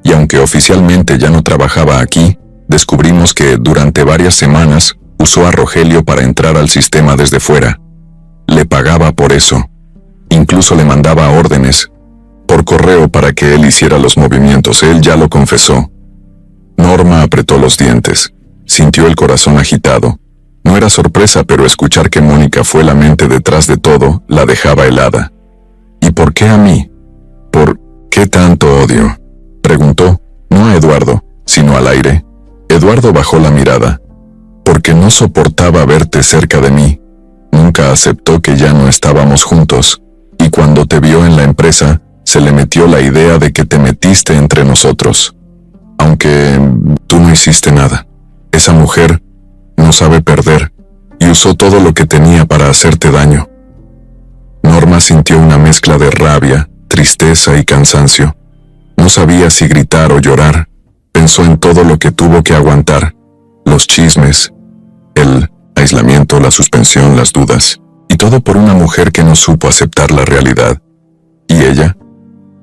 y aunque oficialmente ya no trabajaba aquí, descubrimos que durante varias semanas usó a Rogelio para entrar al sistema desde fuera. Le pagaba por eso. Incluso le mandaba órdenes por correo para que él hiciera los movimientos. Él ya lo confesó. Norma apretó los dientes. Sintió el corazón agitado. No era sorpresa, pero escuchar que Mónica fue la mente detrás de todo la dejaba helada. ¿Y por qué a mí? ¿Por qué tanto odio?, preguntó, no a Eduardo, sino al aire. Eduardo bajó la mirada. Porque no soportaba verte cerca de mí. Nunca aceptó que ya no estábamos juntos. Y cuando te vio en la empresa, se le metió la idea de que te metiste entre nosotros. Aunque tú no hiciste nada. Esa mujer no sabe perder y usó todo lo que tenía para hacerte daño. Norma sintió una mezcla de rabia, tristeza y cansancio. No sabía si gritar o llorar. Pensó en todo lo que tuvo que aguantar. Los chismes, el aislamiento, la suspensión, las dudas. Y todo por una mujer que no supo aceptar la realidad. ¿Y ella?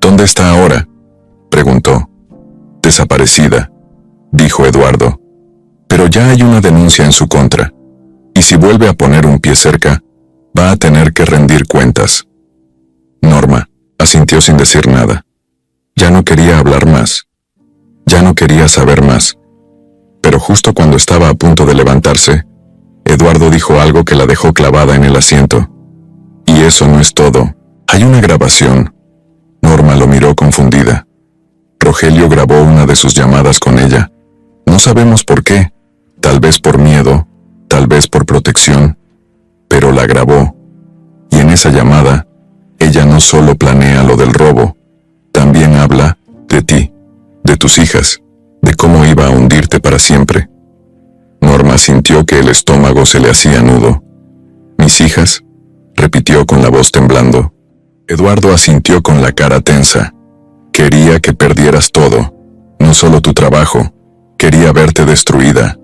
¿Dónde está ahora?, preguntó. Desaparecida, dijo Eduardo. Pero ya hay una denuncia en su contra. Y si vuelve a poner un pie cerca, va a tener que rendir cuentas. Norma asintió sin decir nada. Ya no quería hablar más. Ya no quería saber más. Pero justo cuando estaba a punto de levantarse, Eduardo dijo algo que la dejó clavada en el asiento. Y eso no es todo. Hay una grabación. Norma lo miró confundida. Rogelio grabó una de sus llamadas con ella. No sabemos por qué. Tal vez por miedo, tal vez por protección. Pero la grabó. Y en esa llamada, ella no solo planea lo del robo, también habla de ti, de tus hijas, de cómo iba a hundirte para siempre. Norma sintió que el estómago se le hacía nudo. ¿Mis hijas?, repitió con la voz temblando. Eduardo asintió con la cara tensa. Quería que perdieras todo, no solo tu trabajo. Quería verte destruida.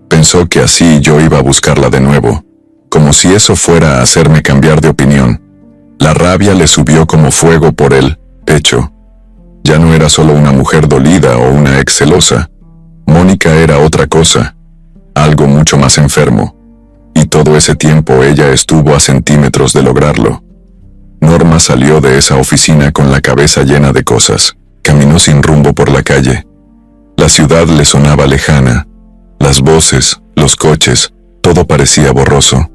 Pensó que así yo iba a buscarla de nuevo, como si eso fuera a hacerme cambiar de opinión. La rabia le subió como fuego por el pecho. Ya no era solo una mujer dolida o una ex celosa. Mónica era otra cosa, algo mucho más enfermo. Y todo ese tiempo ella estuvo a centímetros de lograrlo. Norma salió de esa oficina con la cabeza llena de cosas. Caminó sin rumbo por la calle. La ciudad le sonaba lejana. Las voces, los coches, todo parecía borroso.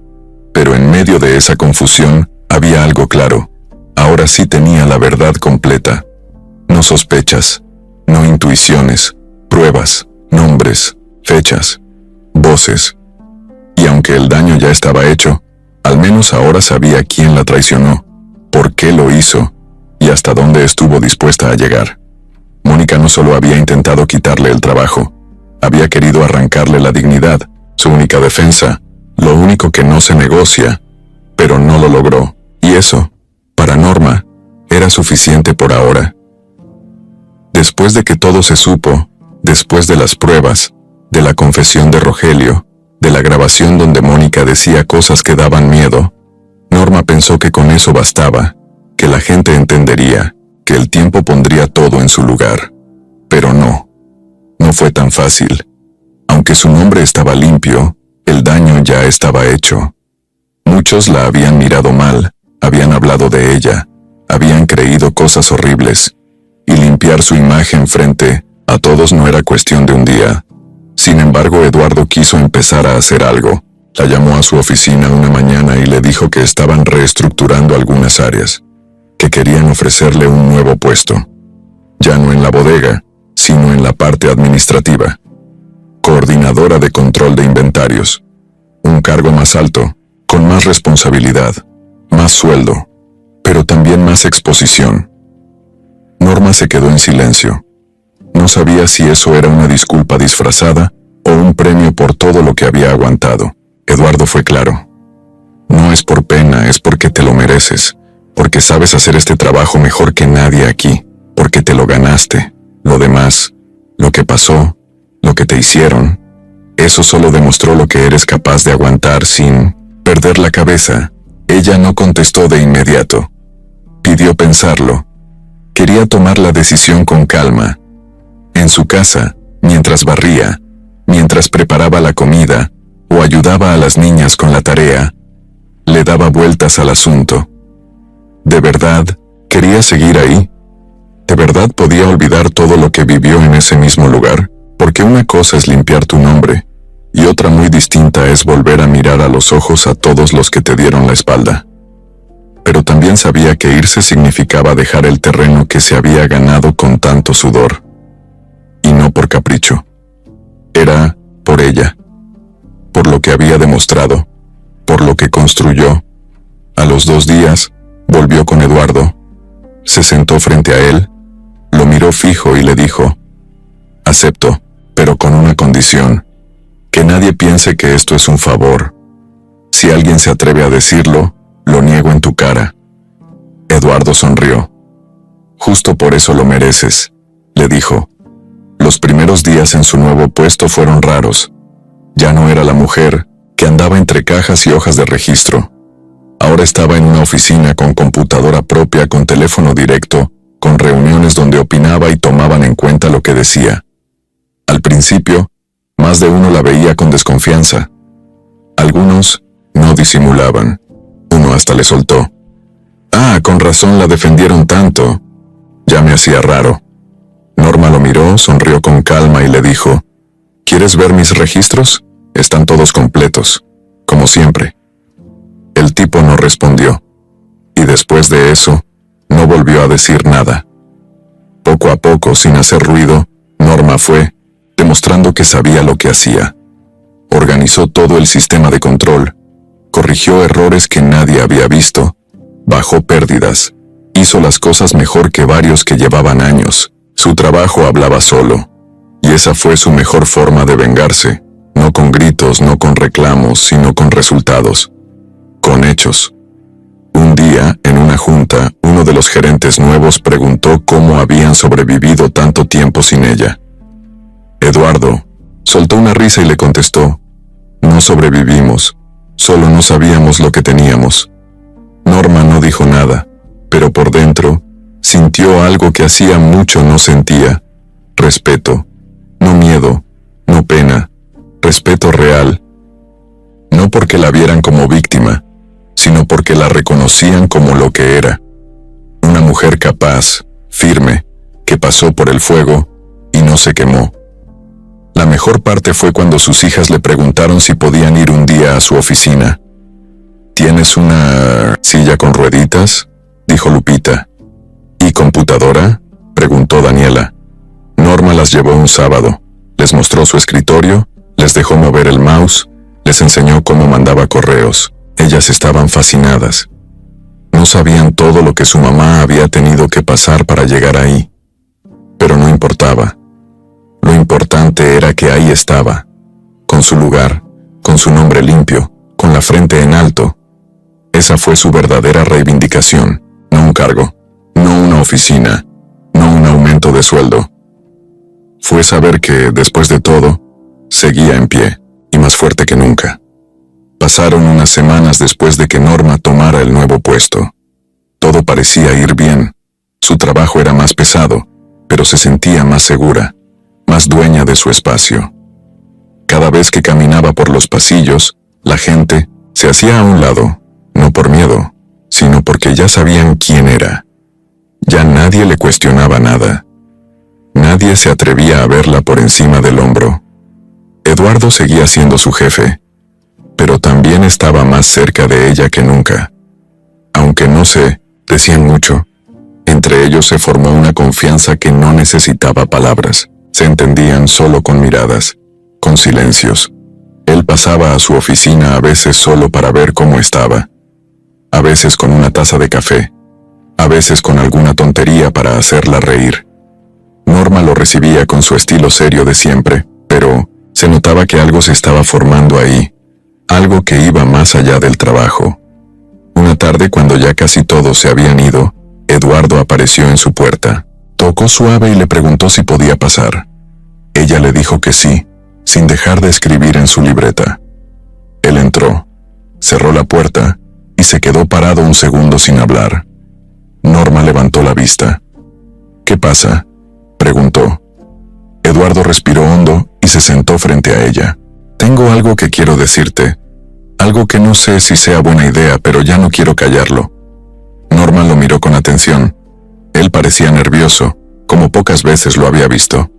Pero en medio de esa confusión, había algo claro. Ahora sí tenía la verdad completa. No sospechas, no intuiciones, pruebas, nombres, fechas, voces. Y aunque el daño ya estaba hecho, al menos ahora sabía quién la traicionó, por qué lo hizo y hasta dónde estuvo dispuesta a llegar. Mónica no solo había intentado quitarle el trabajo, había querido arrancarle la dignidad, su única defensa, lo único que no se negocia, pero no lo logró, y eso, para Norma, era suficiente por ahora. Después de que todo se supo, después de las pruebas, de la confesión de Rogelio, de la grabación donde Mónica decía cosas que daban miedo, Norma pensó que con eso bastaba, que la gente entendería, que el tiempo pondría todo en su lugar. Pero no fue tan fácil. Aunque su nombre estaba limpio, el daño ya estaba hecho. Muchos la habían mirado mal, habían hablado de ella, habían creído cosas horribles, y limpiar su imagen frente a todos no era cuestión de un día. Sin embargo, Eduardo quiso empezar a hacer algo. La llamó a su oficina una mañana y le dijo que estaban reestructurando algunas áreas, que querían ofrecerle un nuevo puesto. Ya no en la bodega, sino en la parte administrativa. Coordinadora de control de inventarios. Un cargo más alto, con más responsabilidad, más sueldo, pero también más exposición. Norma se quedó en silencio. No sabía si eso era una disculpa disfrazada o un premio por todo lo que había aguantado. Eduardo fue claro. No es por pena, es porque te lo mereces, porque sabes hacer este trabajo mejor que nadie aquí, porque te lo ganaste. Lo demás, lo que pasó, lo que te hicieron, eso solo demostró lo que eres capaz de aguantar sin perder la cabeza. Ella no contestó de inmediato. Pidió pensarlo. Quería tomar la decisión con calma. En su casa, mientras barría, mientras preparaba la comida o ayudaba a las niñas con la tarea, le daba vueltas al asunto. ¿De verdad quería seguir ahí? ¿De verdad podía olvidar todo lo que vivió en ese mismo lugar? Porque una cosa es limpiar tu nombre, y otra muy distinta es volver a mirar a los ojos a todos los que te dieron la espalda. Pero también sabía que irse significaba dejar el terreno que se había ganado con tanto sudor. Y no por capricho. Era por ella. Por lo que había demostrado. Por lo que construyó. A los 2 días, volvió con Eduardo. Se sentó frente a él, lo miró fijo y le dijo: acepto, pero con una condición. Que nadie piense que esto es un favor. Si alguien se atreve a decirlo, lo niego en tu cara. Eduardo sonrió. Justo por eso lo mereces, le dijo. Los primeros días en su nuevo puesto fueron raros. Ya no era la mujer que andaba entre cajas y hojas de registro. Ahora estaba en una oficina con computadora propia, con teléfono directo, con reuniones donde opinaba y tomaban en cuenta lo que decía. Al principio, más de uno la veía con desconfianza. Algunos no disimulaban. Uno hasta le soltó: ah, con razón la defendieron tanto. Ya me hacía raro. Norma lo miró, sonrió con calma y le dijo: ¿quieres ver mis registros? Están todos completos, como siempre. El tipo no respondió. Y después de eso, no volvió a decir nada. Poco a poco, sin hacer ruido, Norma fue, demostrando que sabía lo que hacía. Organizó todo el sistema de control, corrigió errores que nadie había visto, bajó pérdidas, hizo las cosas mejor que varios que llevaban años. Su trabajo hablaba solo, y esa fue su mejor forma de vengarse, no con gritos, no con reclamos, sino con resultados, con hechos. Un día, en una junta, uno de los gerentes nuevos preguntó cómo habían sobrevivido tanto tiempo sin ella. Eduardo soltó una risa y le contestó: no sobrevivimos, solo no sabíamos lo que teníamos. Norma no dijo nada, pero por dentro sintió algo que hacía mucho no sentía: respeto, no miedo, no pena, respeto real. No porque la vieran como víctima, sino porque la reconocían como lo que era: una mujer capaz, firme, que pasó por el fuego y no se quemó. La mejor parte fue cuando sus hijas le preguntaron si podían ir un día a su oficina. ¿Tienes una silla con rueditas?, dijo Lupita. ¿Y computadora?, preguntó Daniela. Norma las llevó un sábado, les mostró su escritorio, les dejó mover el mouse, les enseñó cómo mandaba correos. Ellas estaban fascinadas. No sabían todo lo que su mamá había tenido que pasar para llegar ahí. Pero no importaba. Lo importante era que ahí estaba, con su lugar, con su nombre limpio, con la frente en alto. Esa fue su verdadera reivindicación, no un cargo, no una oficina, no un aumento de sueldo. Fue saber que, después de todo, seguía en pie, y más fuerte que nunca. Pasaron unas semanas después de que Norma tomara el nuevo puesto. Todo parecía ir bien. Su trabajo era más pesado, pero se sentía más segura, más dueña de su espacio. Cada vez que caminaba por los pasillos, la gente se hacía a un lado, no por miedo, sino porque ya sabían quién era. Ya nadie le cuestionaba nada. Nadie se atrevía a verla por encima del hombro. Eduardo seguía siendo su jefe, pero también estaba más cerca de ella que nunca. Aunque no se decían mucho, entre ellos se formó una confianza que no necesitaba palabras. Se entendían solo con miradas, con silencios. Él pasaba a su oficina a veces solo para ver cómo estaba, a veces con una taza de café, a veces con alguna tontería para hacerla reír. Norma lo recibía con su estilo serio de siempre, pero se notaba que algo se estaba formando ahí, algo que iba más allá del trabajo. Una tarde, cuando ya casi todos se habían ido, Eduardo apareció en su puerta. Tocó suave y le preguntó si podía pasar. Ella le dijo que sí, sin dejar de escribir en su libreta. Él entró, cerró la puerta y se quedó parado un segundo sin hablar. Norma levantó la vista. «¿Qué pasa?», preguntó. Eduardo respiró hondo y se sentó frente a ella. «Tengo algo que quiero decirte. Algo que no sé si sea buena idea, pero ya no quiero callarlo». Norma lo miró con atención. Él parecía nervioso, como pocas veces lo había visto.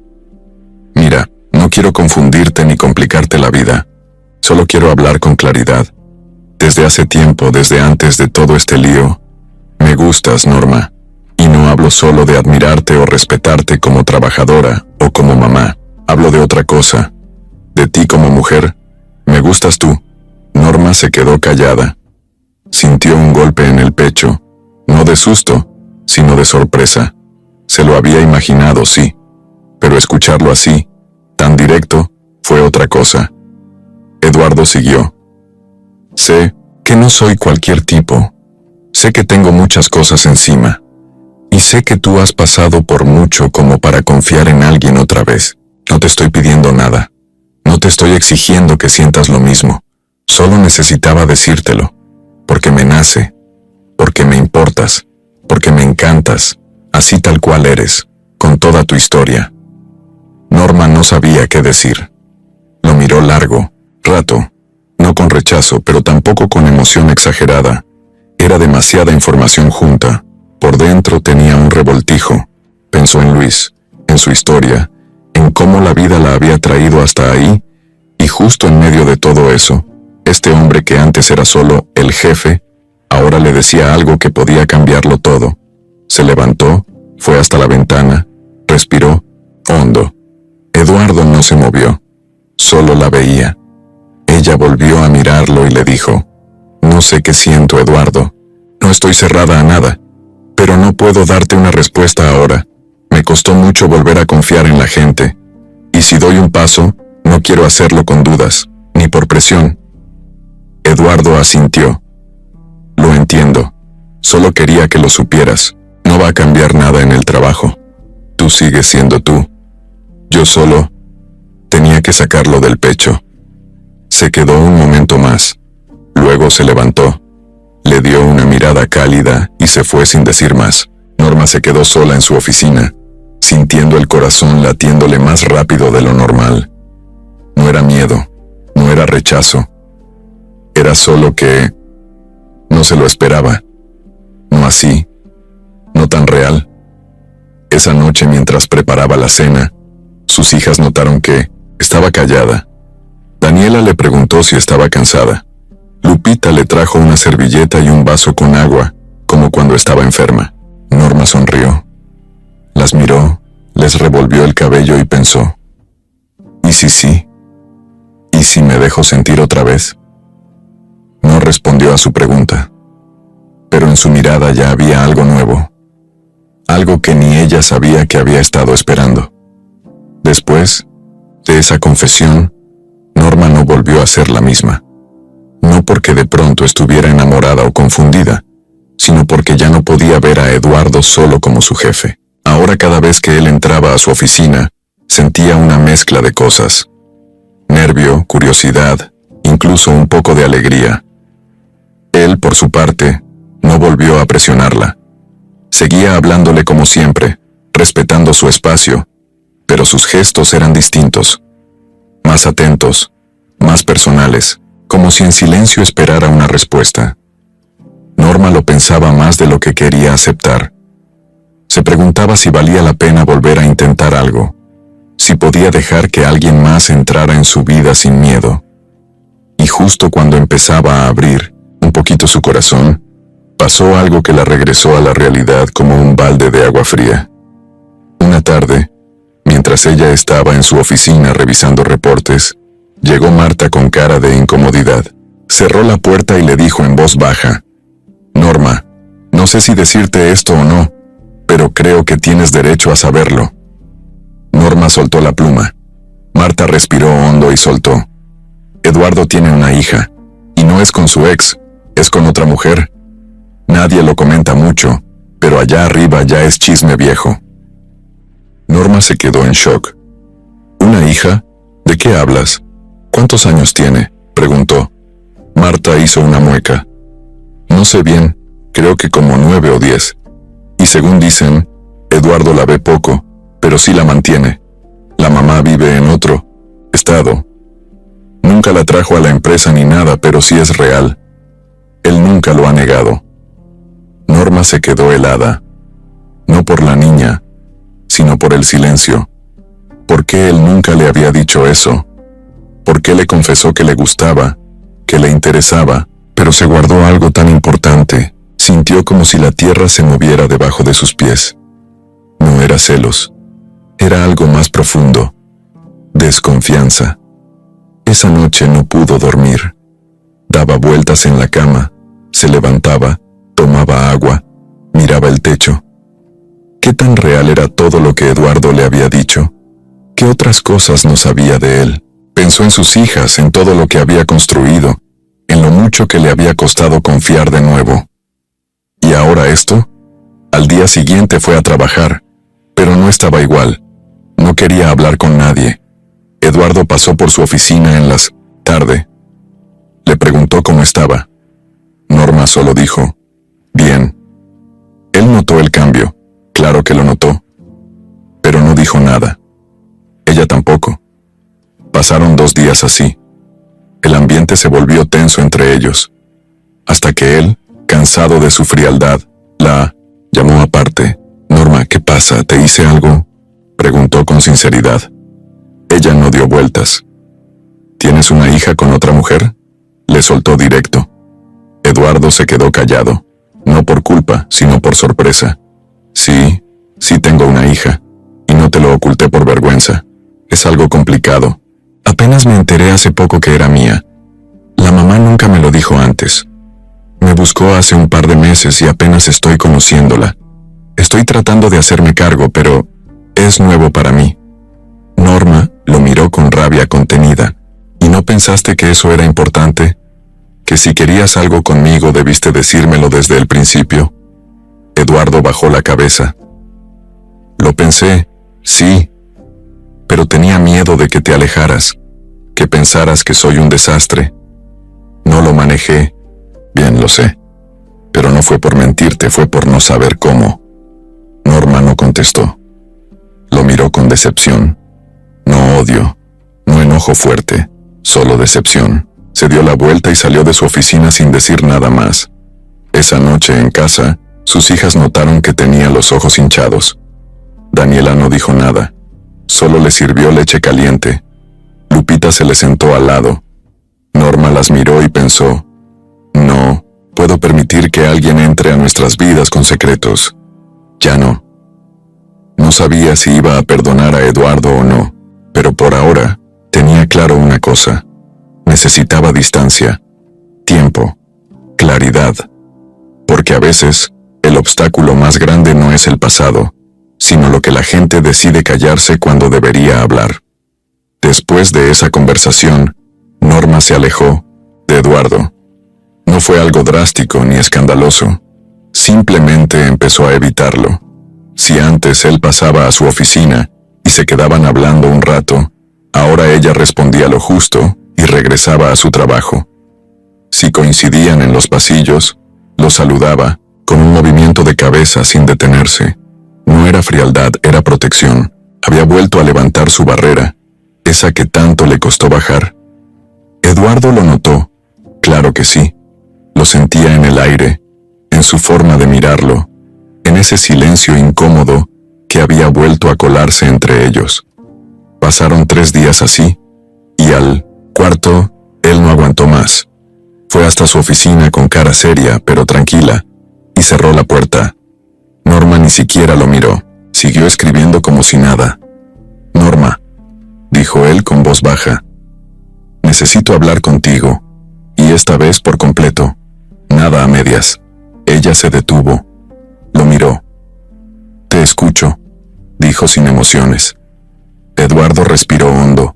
«Mira, no quiero confundirte ni complicarte la vida. Solo quiero hablar con claridad. Desde hace tiempo, desde antes de todo este lío, me gustas, Norma. Y no hablo solo de admirarte o respetarte como trabajadora o como mamá. Hablo de otra cosa. De ti como mujer. Me gustas tú». Norma se quedó callada. Sintió un golpe en el pecho, no de susto, sino de sorpresa. Se lo había imaginado, sí, pero escucharlo así, tan directo, fue otra cosa. Eduardo siguió. «Sé que no soy cualquier tipo. Sé que tengo muchas cosas encima. Y sé que tú has pasado por mucho como para confiar en alguien otra vez. No te estoy pidiendo nada. No te estoy exigiendo que sientas lo mismo. Solo necesitaba decírtelo, porque me nace, porque me importas, porque me encantas, así tal cual eres, con toda tu historia». Norma no sabía qué decir. Lo miró largo, rato, no con rechazo, pero tampoco con emoción exagerada. Era demasiada información junta. Por dentro tenía un revoltijo. Pensó en Luis, en su historia, en cómo la vida la había traído hasta ahí, y justo en medio de todo eso, este hombre que antes era solo el jefe, ahora le decía algo que podía cambiarlo todo. Se levantó, fue hasta la ventana, respiró hondo. Eduardo no se movió, solo la veía. Ella volvió a mirarlo y le dijo: «No sé qué siento, Eduardo. No estoy cerrada a nada, pero no puedo darte una respuesta ahora. Me costó mucho volver a confiar en la gente, y si doy un paso, no quiero hacerlo con dudas, ni por presión». Eduardo asintió. «Lo entiendo. Solo quería que lo supieras. No va a cambiar nada en el trabajo. Tú sigues siendo tú. Yo solo tenía que sacarlo del pecho». Se quedó un momento más. Luego se levantó. Le dio una mirada cálida y se fue sin decir más. Norma se quedó sola en su oficina, sintiendo el corazón latiéndole más rápido de lo normal. No era miedo, no era rechazo. Era solo que no se lo esperaba. No así, no tan real. Esa noche, mientras preparaba la cena, sus hijas notaron que estaba callada. Daniela le preguntó si estaba cansada. Lupita le trajo una servilleta y un vaso con agua, como cuando estaba enferma. Norma sonrió. Las miró, les revolvió el cabello y pensó: ¿y si sí? ¿Y si me dejo sentir otra vez? No respondió a su pregunta, pero en su mirada ya había algo nuevo, algo que ni ella sabía que había estado esperando. Después de esa confesión, Norma no volvió a ser la misma. No porque de pronto estuviera enamorada o confundida, sino porque ya no podía ver a Eduardo solo como su jefe. Ahora, cada vez que él entraba a su oficina, sentía una mezcla de cosas: nervio, curiosidad, incluso un poco de alegría. Él, por su parte, no volvió a presionarla. Seguía hablándole como siempre, respetando su espacio, pero sus gestos eran distintos, más atentos, más personales, como si en silencio esperara una respuesta. Norma lo pensaba más de lo que quería aceptar. Se preguntaba si valía la pena volver a intentar algo, si podía dejar que alguien más entrara en su vida sin miedo. Y justo cuando empezaba a abrir un poquito su corazón, pasó algo que la regresó a la realidad como un balde de agua fría. Una tarde, mientras ella estaba en su oficina revisando reportes, llegó Marta con cara de incomodidad. Cerró la puerta y le dijo en voz baja: «Norma, no sé si decirte esto o no, pero creo que tienes derecho a saberlo. Norma soltó la pluma. Marta respiró hondo y soltó. Eduardo tiene una hija, y no es con su ex, es con otra mujer. Nadie lo comenta mucho, pero allá arriba ya es chisme viejo. Norma se quedó en shock. ¿Una hija? ¿De qué hablas? ¿Cuántos años tiene?, preguntó. Marta hizo una mueca. No sé bien, creo que como 9 o 10. Y según dicen, Eduardo la ve poco, pero sí la mantiene. La mamá vive en otro estado. Nunca la trajo a la empresa ni nada, pero sí es real. Él nunca lo ha negado. Norma se quedó helada. No por la niña, sino por el silencio. ¿Por qué él nunca le había dicho eso? ¿Por qué le confesó que le gustaba, que le interesaba, pero se guardó algo tan importante? Sintió como si la tierra se moviera debajo de sus pies. No era celos. Era algo más profundo. Desconfianza. Esa noche no pudo dormir. Daba vueltas en la cama, se levantaba, tomaba agua, miraba el techo. ¿Qué tan real era todo lo que Eduardo le había dicho? ¿Qué otras cosas no sabía de él? Pensó en sus hijas, en todo lo que había construido, en lo mucho que le había costado confiar de nuevo. ¿Y ahora esto? Al día siguiente fue a trabajar, pero no estaba igual. No quería hablar con nadie. Eduardo pasó por su oficina en las tarde. Le preguntó cómo estaba. Norma solo dijo, bien. Él notó el cambio, claro que lo notó, pero no dijo nada. Ella tampoco. Pasaron 2 días así. El ambiente se volvió tenso entre ellos, hasta que él, cansado de su frialdad, la llamó aparte. Norma, ¿qué pasa? ¿Te hice algo?, preguntó con sinceridad. Ella no dio vueltas. ¿Tienes una hija con otra mujer?, le soltó directo. Eduardo se quedó callado, no por culpa, sino por sorpresa. Sí tengo una hija, y no te lo oculté por vergüenza. Es algo complicado. Apenas me enteré hace poco que era mía. La mamá nunca me lo dijo antes. Me buscó hace un par de meses y apenas estoy conociéndola. Estoy tratando de hacerme cargo, pero es nuevo para mí. Norma lo miró con rabia contenida. ¿Y no pensaste que eso era importante? ¿Que si querías algo conmigo debiste decírmelo desde el principio? Eduardo bajó la cabeza. Lo pensé, sí, pero tenía miedo de que te alejaras, que pensaras que soy un desastre. No lo manejé, bien lo sé, pero no fue por mentirte, fue por no saber cómo. Norma no contestó. Lo miró con decepción. No odio, no enojo fuerte, solo decepción. Se dio la vuelta y salió de su oficina sin decir nada más. Esa noche en casa, sus hijas notaron que tenía los ojos hinchados. Daniela no dijo nada, solo le sirvió leche caliente. Lupita se le sentó al lado. Norma las miró y pensó, no puedo permitir que alguien entre a nuestras vidas con secretos. Ya no. No sabía si iba a perdonar a Eduardo o no, pero por ahora tenía claro una cosa. Necesitaba distancia, tiempo, claridad, porque a veces el obstáculo más grande no es el pasado, sino lo que la gente decide callarse cuando debería hablar. Después de esa conversación, Norma se alejó de Eduardo. No fue algo drástico ni escandaloso, simplemente empezó a evitarlo. Si antes él pasaba a su oficina y se quedaban hablando un rato, ahora ella respondía lo justo y regresaba a su trabajo. Si coincidían en los pasillos, lo saludaba con un movimiento de cabeza sin detenerse. No era frialdad, era protección. Había vuelto a levantar su barrera, esa que tanto le costó bajar. Eduardo lo notó, claro que sí. Lo sentía en el aire, en su forma de mirarlo, en ese silencio incómodo que había vuelto a colarse entre ellos. Pasaron 3 días así, y al cuarto, él no aguantó más. Fue hasta su oficina con cara seria, pero tranquila, y cerró la puerta. Norma ni siquiera lo miró, siguió escribiendo como si nada. Norma, dijo él con voz baja, necesito hablar contigo, y esta vez por completo, nada a medias. Ella se detuvo, lo miró. Te escucho, dijo sin emociones. Eduardo respiró hondo.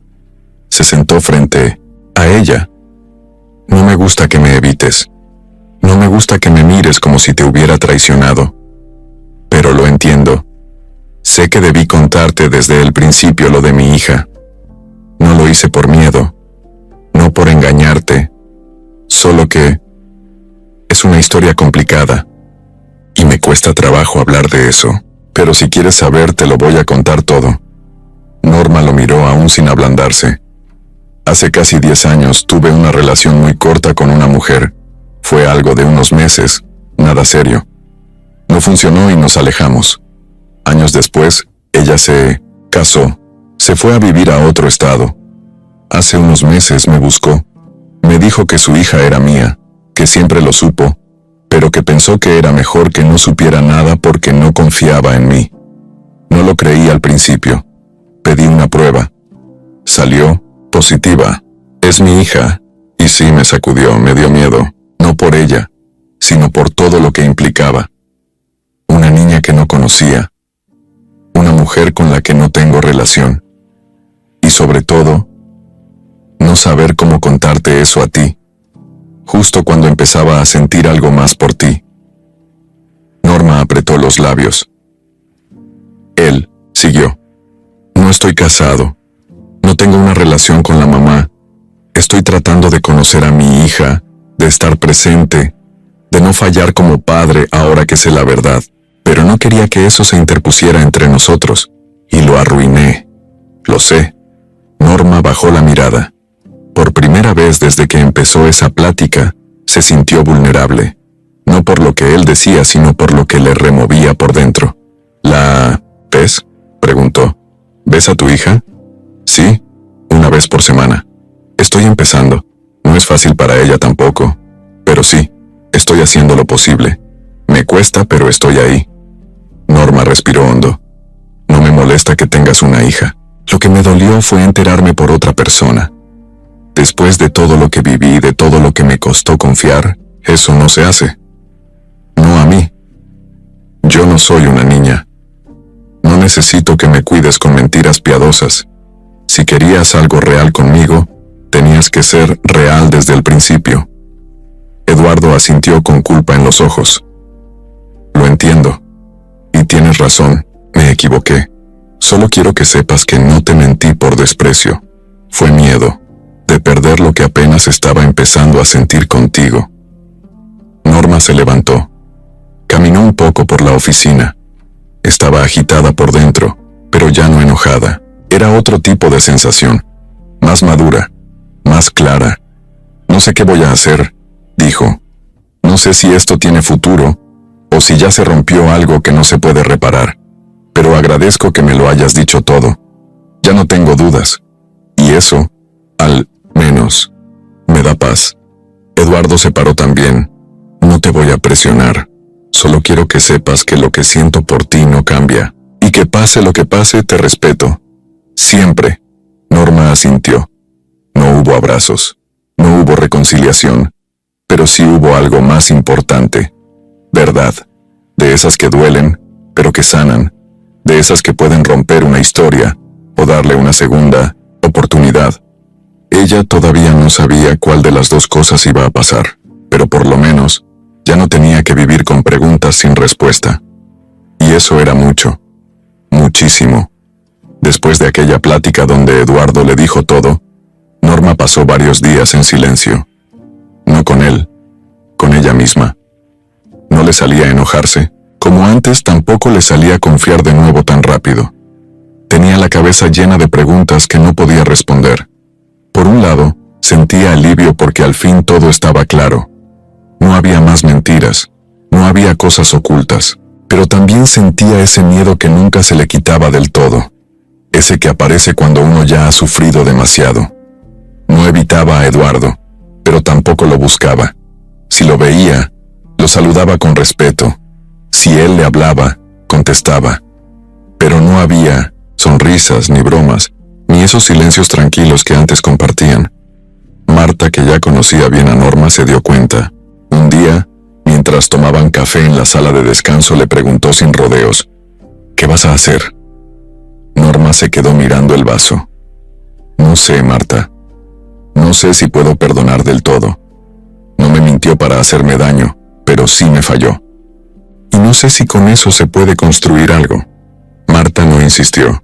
Se sentó frente a ella. No me gusta que me evites. No me gusta que me mires como si te hubiera traicionado. Pero lo entiendo. Sé que debí contarte desde el principio lo de mi hija. No lo hice por miedo, no por engañarte, solo que es una historia complicada y me cuesta trabajo hablar de eso, pero si quieres saber te lo voy a contar todo. Norma lo miró aún sin ablandarse. Hace casi 10 años tuve una relación muy corta con una mujer. Fue algo de unos meses, nada serio. No funcionó y nos alejamos. Años después, ella se casó, se fue a vivir a otro estado. Hace unos meses me buscó. Me dijo que su hija era mía, que siempre lo supo, pero que pensó que era mejor que no supiera nada porque no confiaba en mí. No lo creí al principio. Pedí una prueba. Salió positiva. Es mi hija. Y sí, me sacudió, me dio miedo, no por ella, sino por todo lo que implicaba. Una niña que no conocía. Una mujer con la que no tengo relación. Y sobre todo, no saber cómo contarte eso a ti, justo cuando empezaba a sentir algo más por ti. Norma apretó los labios. Él siguió. No estoy casado. No tengo una relación con la mamá. Estoy tratando de conocer a mi hija, de estar presente, de no fallar como padre ahora que sé la verdad. Pero no quería que eso se interpusiera entre nosotros, y lo arruiné. Lo sé. Norma bajó la mirada. Por primera vez desde que empezó esa plática, se sintió vulnerable. No por lo que él decía, sino por lo que le removía por dentro. ¿La ves?, preguntó. ¿Ves a tu hija? Sí, una vez por semana. Estoy empezando. No es fácil para ella tampoco. Pero sí, estoy haciendo lo posible. Me cuesta, pero estoy ahí. Norma respiró hondo. No me molesta que tengas una hija. Lo que me dolió fue enterarme por otra persona. Después de todo lo que viví, de todo lo que me costó confiar, eso no se hace. No a mí. Yo no soy una niña. No necesito que me cuides con mentiras piadosas. Si querías algo real conmigo, tenías que ser real desde el principio. Eduardo asintió con culpa en los ojos. Lo entiendo. Y tienes razón, me equivoqué. Solo quiero que sepas que no te mentí por desprecio. Fue miedo, de perder lo que apenas estaba empezando a sentir contigo. Norma se levantó. Caminó un poco por la oficina. Estaba agitada por dentro, pero ya no enojada. Era otro tipo de sensación. Más madura, más clara. No sé qué voy a hacer, dijo. No sé si esto tiene futuro, o si ya se rompió algo que no se puede reparar. Pero agradezco que me lo hayas dicho todo. Ya no tengo dudas. Y eso, al menos, me da paz. Eduardo se paró también. No te voy a presionar. Solo quiero que sepas que lo que siento por ti no cambia. Y que pase lo que pase, te respeto. Siempre. Norma asintió. No hubo abrazos. No hubo reconciliación. Pero sí hubo algo más importante. Verdad. De esas que duelen, pero que sanan. De esas que pueden romper una historia o darle una segunda oportunidad. Ella todavía no sabía cuál de las dos cosas iba a pasar, pero por lo menos ya no tenía que vivir con preguntas sin respuesta. Y eso era mucho, muchísimo. Después de aquella plática donde Eduardo le dijo todo, Norma pasó varios días en silencio. No con él, con ella misma. No le salía enojarse. Como antes, tampoco le salía confiar de nuevo tan rápido. Tenía la cabeza llena de preguntas que no podía responder. Por un lado, sentía alivio porque al fin todo estaba claro. No había más mentiras, no había cosas ocultas, pero también sentía ese miedo que nunca se le quitaba del todo, ese que aparece cuando uno ya ha sufrido demasiado. No evitaba a Eduardo, pero tampoco lo buscaba. Si lo veía, lo saludaba con respeto. Si él le hablaba, contestaba. Pero no había sonrisas ni bromas, ni esos silencios tranquilos que antes compartían. Marta, que ya conocía bien a Norma, se dio cuenta. Un día, mientras tomaban café en la sala de descanso, le preguntó sin rodeos: ¿Qué vas a hacer? Norma se quedó mirando el vaso. No sé, Marta. No sé si puedo perdonar del todo. No me mintió para hacerme daño, pero sí me falló. Y no sé si con eso se puede construir algo. Marta no insistió.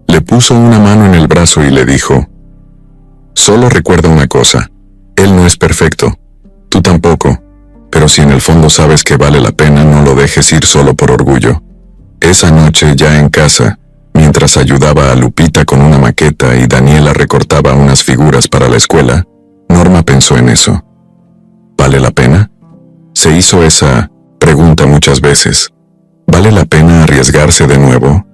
Le puso una mano en el brazo y le dijo: solo recuerda una cosa, él no es perfecto, tú tampoco, pero si en el fondo sabes que vale la pena, no lo dejes ir solo por orgullo. Esa noche, ya en casa, mientras ayudaba a Lupita con una maqueta y Daniela recortaba unas figuras para la escuela, Norma pensó en eso. ¿Vale la pena? Se hizo esa pregunta muchas veces. ¿Vale la pena arriesgarse de nuevo?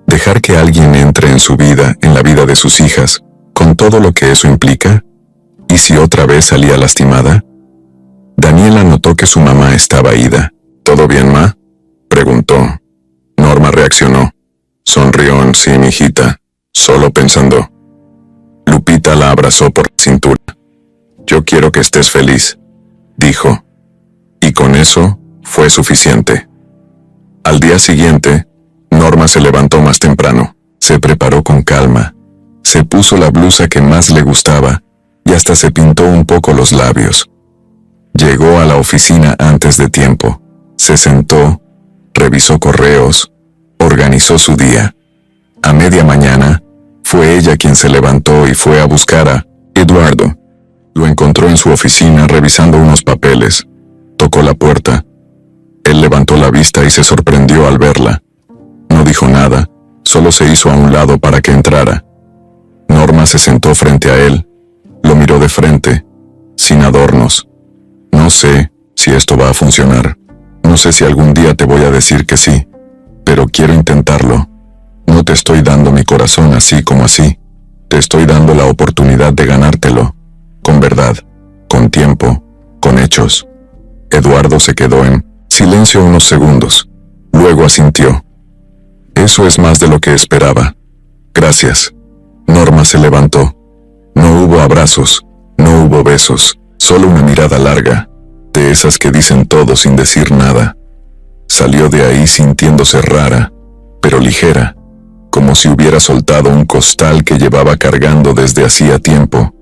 ¿Dejar que alguien entre en su vida, en la vida de sus hijas, con todo lo que eso implica? ¿Y si otra vez salía lastimada? Daniela notó que su mamá estaba ida. ¿Todo bien, ma?, preguntó. Norma reaccionó. Sonrió en sí, mijita, solo pensando. Lupita la abrazó por la cintura. Yo quiero que estés feliz, dijo. Y con eso fue suficiente. Al día siguiente, Norma se levantó más temprano, se preparó con calma, se puso la blusa que más le gustaba y hasta se pintó un poco los labios. Llegó a la oficina antes de tiempo, se sentó, revisó correos, organizó su día. A media mañana, fue ella quien se levantó y fue a buscar a Eduardo. Lo encontró en su oficina revisando unos papeles. Tocó la puerta. Él levantó la vista y se sorprendió al verla. No dijo nada, solo se hizo a un lado para que entrara. Norma se sentó frente a él, lo miró de frente, sin adornos. No sé si esto va a funcionar. No sé si algún día te voy a decir que sí, pero quiero intentarlo. No te estoy dando mi corazón así como así. Te estoy dando la oportunidad de ganártelo. Con verdad, con tiempo, con hechos. Eduardo se quedó en silencio unos segundos. Luego asintió. Eso es más de lo que esperaba. Gracias. Norma se levantó. No hubo abrazos, no hubo besos, solo una mirada larga, de esas que dicen todo sin decir nada. Salió de ahí sintiéndose rara, pero ligera, como si hubiera soltado un costal que llevaba cargando desde hacía tiempo.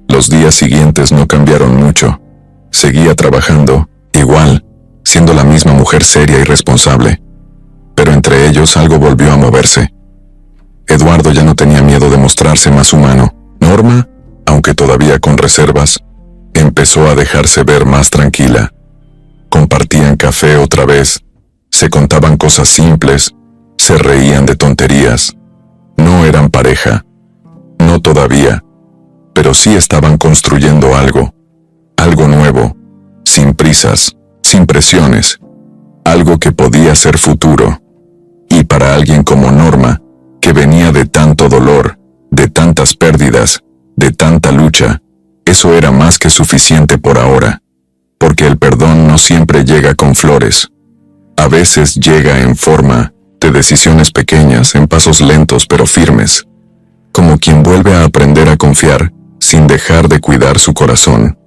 Los días siguientes no cambiaron mucho. Seguía trabajando, igual, siendo la misma mujer seria y responsable. Pero entre ellos algo volvió a moverse. Eduardo ya no tenía miedo de mostrarse más humano. Norma, aunque todavía con reservas, empezó a dejarse ver más tranquila. Compartían café otra vez, se contaban cosas simples, se reían de tonterías. No eran pareja, no todavía, pero sí estaban construyendo algo nuevo, sin prisas, sin presiones, algo que podía ser futuro. Y para alguien como Norma, que venía de tanto dolor, de tantas pérdidas, de tanta lucha, eso era más que suficiente por ahora, porque el perdón no siempre llega con flores. A veces llega en forma de decisiones pequeñas, en pasos lentos pero firmes, como quien vuelve a aprender a confiar sin dejar de cuidar su corazón,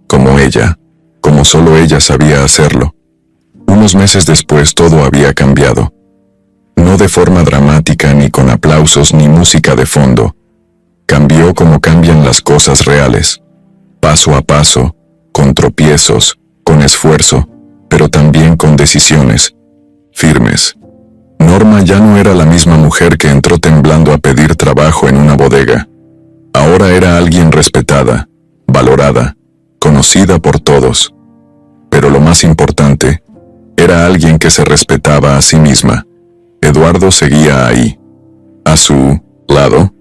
como ella, como solo ella sabía hacerlo. Unos meses después todo había cambiado. No de forma dramática, ni con aplausos ni música de fondo. Cambió como cambian las cosas reales, paso a paso, con tropiezos, con esfuerzo, pero también con decisiones firmes. Norma ya no era la misma mujer que entró temblando a pedir trabajo en una bodega. Ahora era alguien respetada, valorada, conocida por todos. Pero lo más importante, era alguien que se respetaba a sí misma. Eduardo seguía ahí, a su lado,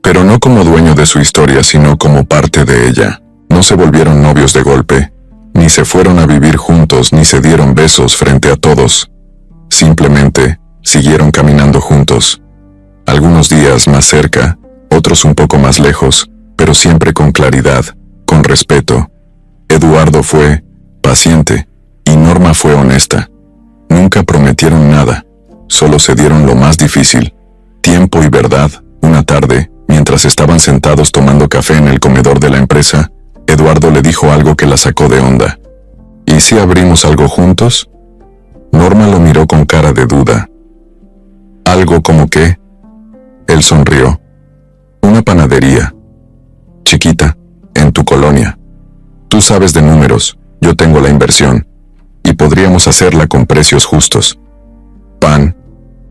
pero no como dueño de su historia, sino como parte de ella. No se volvieron novios de golpe, ni se fueron a vivir juntos, ni se dieron besos frente a todos. Simplemente siguieron caminando juntos. Algunos días más cerca, otros un poco más lejos, pero siempre con claridad, con respeto. Eduardo fue paciente y Norma fue honesta. Nunca prometieron nada, solo se dieron lo más difícil, tiempo y verdad. Una tarde, mientras estaban sentados tomando café en el comedor de la empresa, Eduardo le dijo algo que la sacó de onda. ¿Y si abrimos algo juntos? Norma lo miró con cara de duda. ¿Algo como qué? Él sonrió. Una panadería. Chiquita, en tu colonia. Tú sabes de números, yo tengo la inversión. Y podríamos hacerla con precios justos. Pan.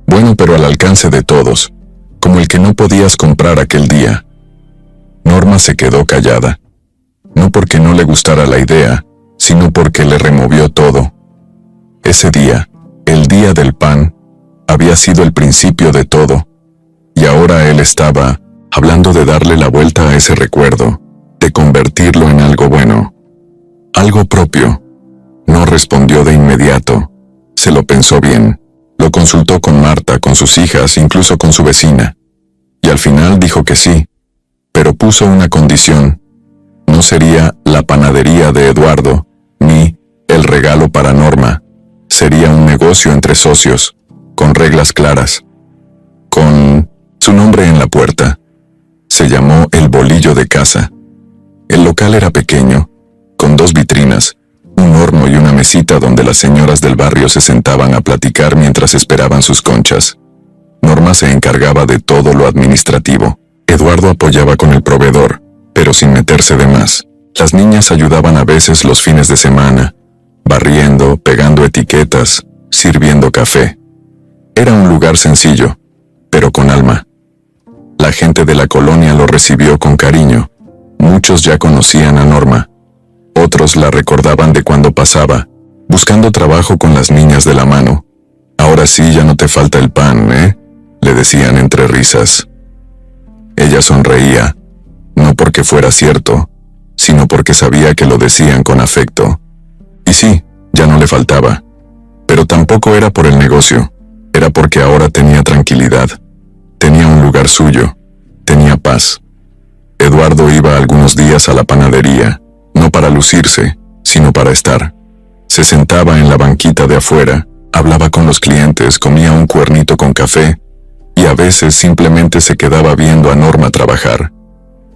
Bueno, pero al alcance de todos, como el que no podías comprar aquel día. Norma se quedó callada. No porque no le gustara la idea, sino porque le removió todo. Ese día, el día del pan, había sido el principio de todo, y ahora él estaba hablando de darle la vuelta a ese recuerdo, de convertirlo en algo bueno, algo propio. No respondió de inmediato, se lo pensó bien, lo consultó con Marta, con sus hijas, incluso con su vecina, y al final dijo que sí, pero puso una condición: no sería la panadería de Eduardo, ni el regalo para Norma, sería un negocio entre socios, con reglas claras, con su nombre en la puerta. Se llamó El Bolillo de Casa. El local era pequeño, con 2 vitrinas, un horno y una mesita donde las señoras del barrio se sentaban a platicar mientras esperaban sus conchas. Norma se encargaba de todo lo administrativo. Eduardo apoyaba con el proveedor, pero sin meterse de más. Las niñas ayudaban a veces los fines de semana, barriendo, pegando etiquetas, sirviendo café. Era un lugar sencillo, pero con alma. La gente de la colonia lo recibió con cariño. Muchos ya conocían a Norma. Otros la recordaban de cuando pasaba, buscando trabajo con las niñas de la mano. Ahora sí ya no te falta el pan, ¿eh?, le decían entre risas. Ella sonreía, no porque fuera cierto, sino porque sabía que lo decían con afecto. Y sí, ya no le faltaba. Pero tampoco era por el negocio, era porque ahora tenía tranquilidad, tenía un lugar suyo, tenía paz. Eduardo iba algunos días a la panadería, no para lucirse, sino para estar. Se sentaba en la banquita de afuera, hablaba con los clientes, comía un cuernito con café, y a veces simplemente se quedaba viendo a Norma trabajar.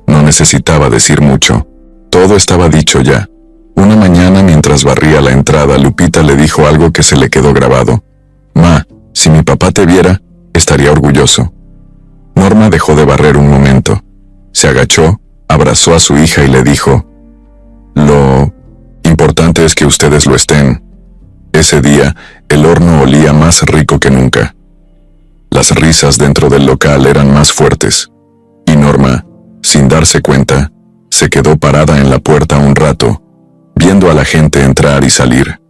No necesitaba decir mucho, todo estaba dicho ya. Una mañana, mientras barría la entrada, Lupita le dijo algo que se le quedó grabado. «Ma, si mi papá te viera, estaría orgulloso». Norma dejó de barrer un momento. Se agachó, abrazó a su hija y le dijo: «Lo importante es que ustedes lo estén». Ese día, el horno olía más rico que nunca. Las risas dentro del local eran más fuertes. Y Norma, sin darse cuenta, se quedó parada en la puerta un rato, viendo a la gente entrar y salir.